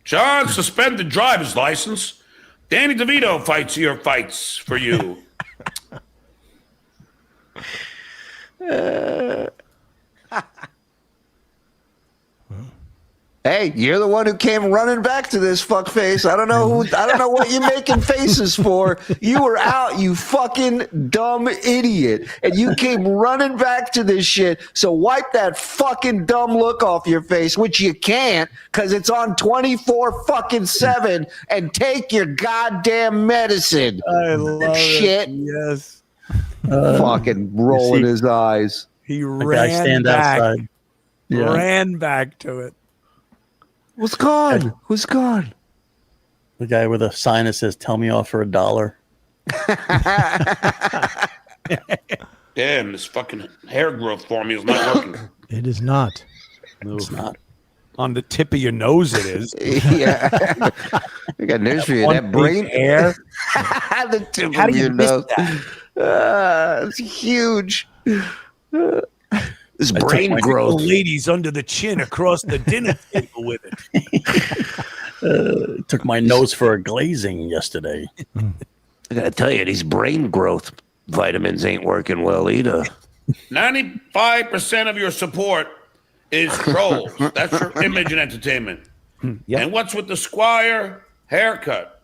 John, suspended driver's license. Danny DeVito fights your fights for you. Hey, you're the one who came running back to this fuckface. I don't know what you're making faces for. You were out, you fucking dumb idiot. And you came running back to this shit. So wipe that fucking dumb look off your face, which you can't, because it's on 24/7, and take your goddamn medicine. I love shit. it. Yes. Fucking rolling his eyes. He Guy ran stand back. outside. Yeah. Ran back to it. What's gone? Who's gone? The guy with a sign that says, "Tell me off for $1." Damn, this fucking hair growth formula is not working. It is not. It's not. On the tip of your nose, it is. Yeah. I got news for you. That brain hair. the tip How of do you your miss nose. that? It's huge. This brain growth. The ladies under the chin across the dinner table with it. Took my nose for a glazing yesterday. I gotta tell you, these brain growth vitamins ain't working well either. 95% of your support is trolls. That's your image and entertainment. Yep. And what's with the Squire haircut?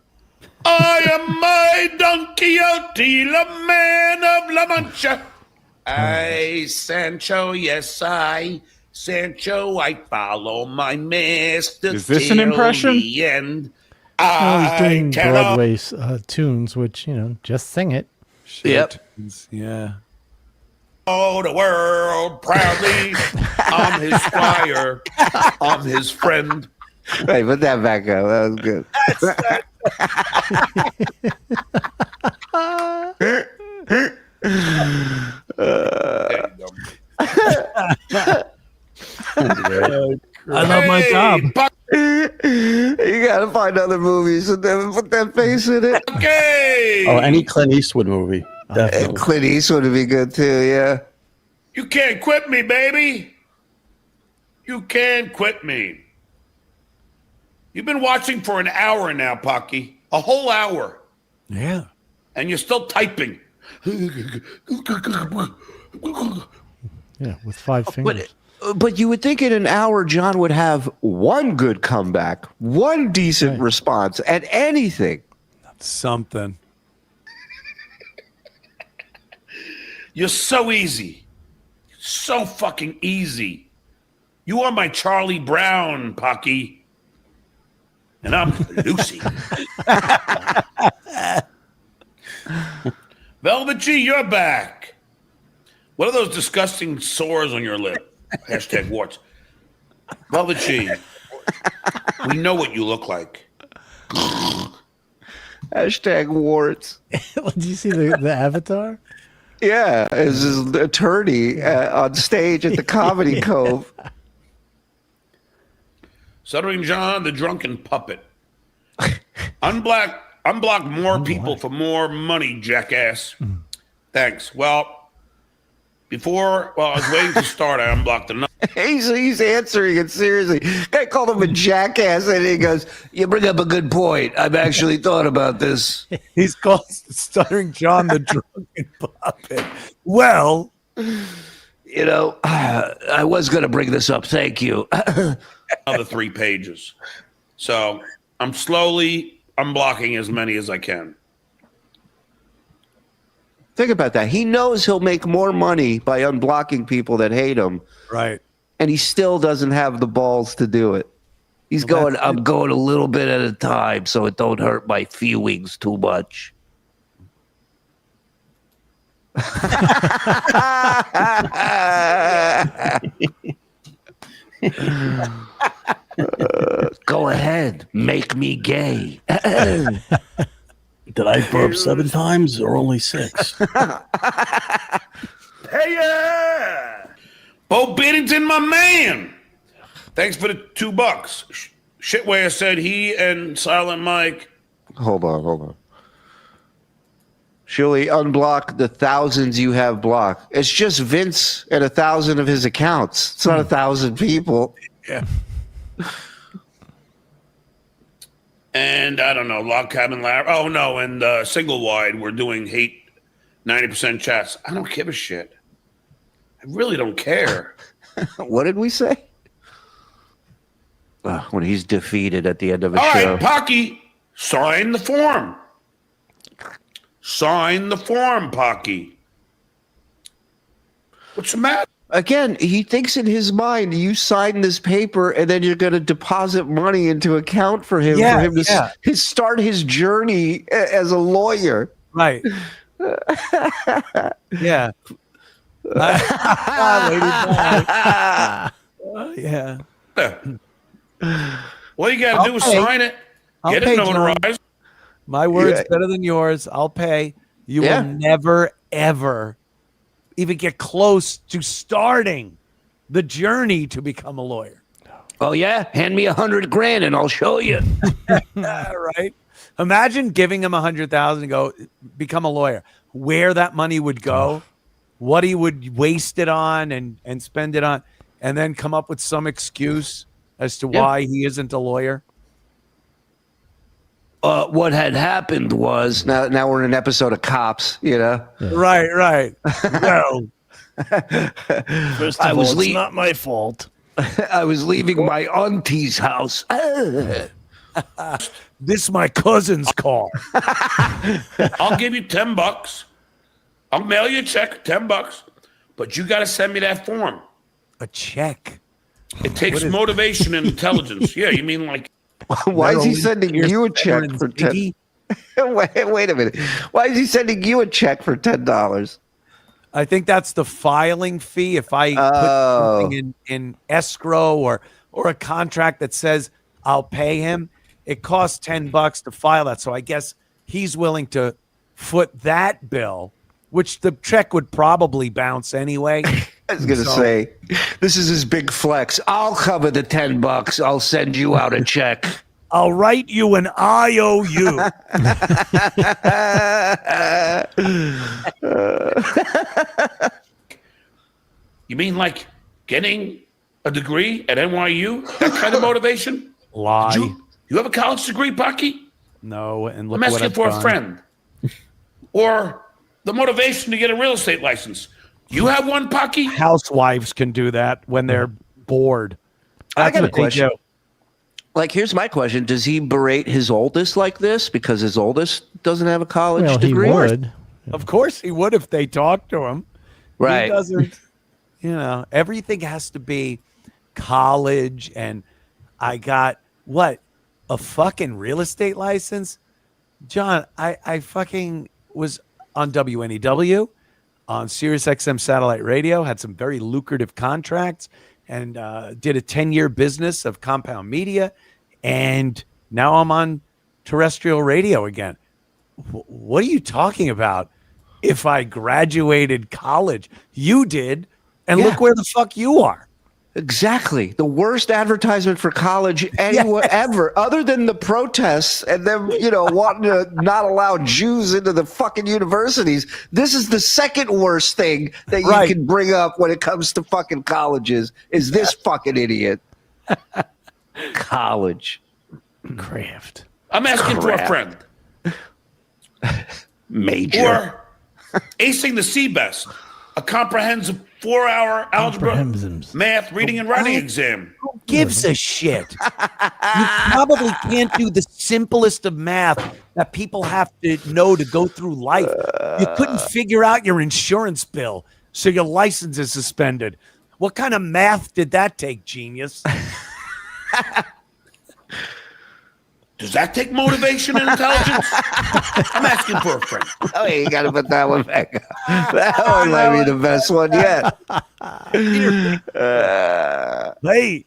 I am my Don Quixote, the man of La Mancha. I, Sancho, yes, I, Sancho, I follow my master. Is this an impression? The end. I was doing cannot- Broadway tunes, which, just sing it. Yep. Yeah. Oh, the world proudly. I'm his squire. I'm his friend. Hey, put that back up. That was good. I love my job. You gotta find other movies and then put that face in it. Okay. Oh, any Clint Eastwood movie. Definitely. Clint Eastwood would be good too, yeah. You can't quit me, baby. You can't quit me. You've been watching for an hour now, Pocky. A whole hour. Yeah. And you're still typing. Yeah, with 5 fingers. But you would think in an hour, John would have one good comeback, one decent response at anything. Something. You're so easy. So fucking easy. You are my Charlie Brown, Pocky. And I'm Lucy. Velvet G, you're back. What are those disgusting sores on your lip? Hashtag warts. Velvet G, we know what you look like. Hashtag warts. Did you see the avatar? Yeah, as his attorney on stage at the Comedy Cove. Stuttering John, the drunken puppet. Unblock more people for more money, jackass. Thanks. Well, I was waiting to start, I unblocked another. He's answering it seriously. I called him a jackass, and he goes, "You bring up a good point. I've actually thought about this." He's called Stuttering John the drunken puppet. Well, I was going to bring this up. Thank you. Another 3 pages. So I'm slowly unblocking as many as I can. Think about that. He knows he'll make more money by unblocking people that hate him. right. And he still doesn't have the balls to do it. He's I'm going a little bit at a time so it don't hurt my feelings too much. Go ahead. Make me gay. Did I burp 7 times or only 6? Hey, yeah! Bo Biddington, my man! Thanks for the $2. Shitware said he and Silent Mike. Hold on. Shuli, unblock the thousands you have blocked. It's just Vince and 1,000 of his accounts. It's not 1,000 people. Yeah. And I don't know, Log Cabin Lab. Oh, no, and Single Wide, we're doing hate 90% chats. I don't give a shit. I really don't care. What did we say? When he's defeated at the end of a All show. right, Pocky, sign the form. Sign the form, Pocky. What's the matter? Again, he thinks in his mind, you sign this paper and then you're going to deposit money into account for him, to start his journey as a lawyer. Right. Yeah. Yeah. All you got to do is sign it. Get it notarized. My word's better than yours. I'll pay. You will never, ever even get close to starting the journey to become a lawyer. Oh yeah, hand me $100,000 and I'll show you. Right? Imagine giving him $100,000 and go become a lawyer. Where that money would go, what he would waste it on and spend it on, and then come up with some excuse as to why he isn't a lawyer. What had happened was now we're in an episode of Cops, you know. Yeah. Right. Well, First of all, it's not my fault. I was leaving my auntie's house. this my cousin's car. I'll give you $10. I'll mail you a check, $10, but you got to send me that form. A check. It takes motivation and intelligence. Yeah, you mean like? Why is he sending you a check for $10? Wait a minute. Why is he sending you a check for $10? I think that's the filing fee. If I put something in escrow or a contract that says I'll pay him, it costs $10 to file that. So I guess he's willing to foot that bill, which the check would probably bounce anyway. I was going to say, this is his big flex. I'll cover the $10. I'll send you out a check. I'll write you an IOU. You mean like getting a degree at NYU? That kind of motivation? Lie. You have a college degree, Pocky? No, and look I'm what asking I've for done. a friend. Or the motivation to get a real estate license. You have one, Pocky? Housewives can do that when they're bored. I got a what they question. do. Like, here's my question. Does he berate his oldest like this because his oldest doesn't have a college degree? He would. Of course he would if they talked to him. Right. He doesn't, everything has to be college. And I got a fucking real estate license? John, I fucking was on WNEW, on Sirius XM satellite radio, had some very lucrative contracts, and did a 10-year business of Compound Media. And now I'm on terrestrial radio again. What are you talking about? If I graduated college, you did, and look where the fuck you are. Exactly. The worst advertisement for college anyone ever, other than the protests and them, wanting to not allow Jews into the fucking universities. This is the second worst thing that you can bring up when it comes to fucking colleges is this fucking idiot. College. Craft. I'm asking for a friend. Major. Or acing the CBEST, a comprehensive 4-hour algebra, math, reading, and writing exam. Who gives a shit? You probably can't do the simplest of math that people have to know to go through life. You couldn't figure out your insurance bill, so your license is suspended. What kind of math did that take, genius? Does that take motivation and intelligence? I'm asking for a friend. Oh, you got to put that one back up. That one might be the best one yet. Hey.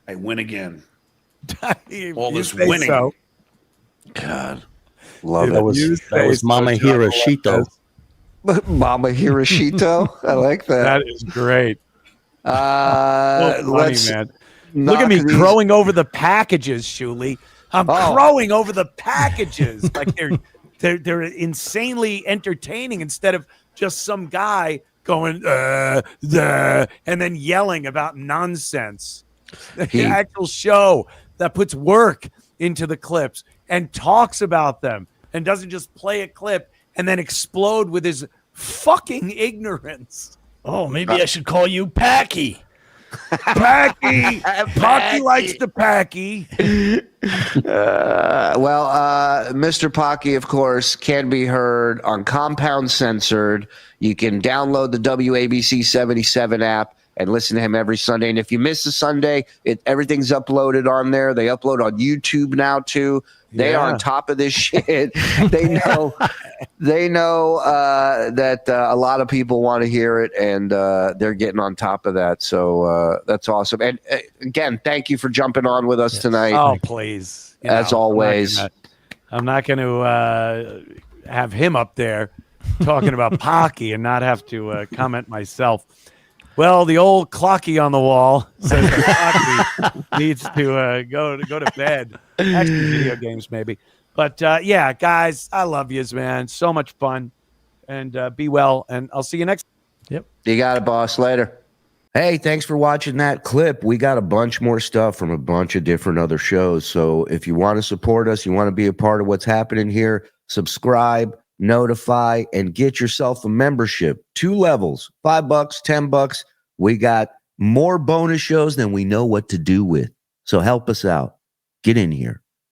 I win again. All this winning. So. God. Love That was Mama Hiroshito. Mama Hiroshito. I like that. That is great. Let's man. Look at me crowing over the packages, Shuli. I'm crowing over the packages like they're insanely entertaining instead of just some guy going and then yelling about nonsense. The actual show that puts work into the clips and talks about them and doesn't just play a clip and then explode with his fucking ignorance. Oh, maybe I should call you Packy. Packy. Pocky likes the Packy. Mr. Pocky, of course, can be heard on Compound Censored. You can download the WABC 77 app and listen to him every Sunday. And if you miss a Sunday, everything's uploaded on there. They upload on YouTube now, too. They are on top of this shit. They know that a lot of people want to hear it, and they're getting on top of that. So that's awesome. And again, thank you for jumping on with us tonight. Oh, please. As always. I'm not going to have him up there talking about Pocky and not have to comment myself. Well, the old clocky on the wall says that Pocky needs to go to bed. Actually, video games maybe. But yeah, guys, I love yous, man. So much fun. And be well. And I'll see you next. Yep. You got it, boss. Later. Hey, thanks for watching that clip. We got a bunch more stuff from a bunch of different other shows. So if you want to support us, you want to be a part of what's happening here, subscribe, notify, and get yourself a membership. 2 levels, $5, $10. We got more bonus shows than we know what to do with. So help us out. Get in here.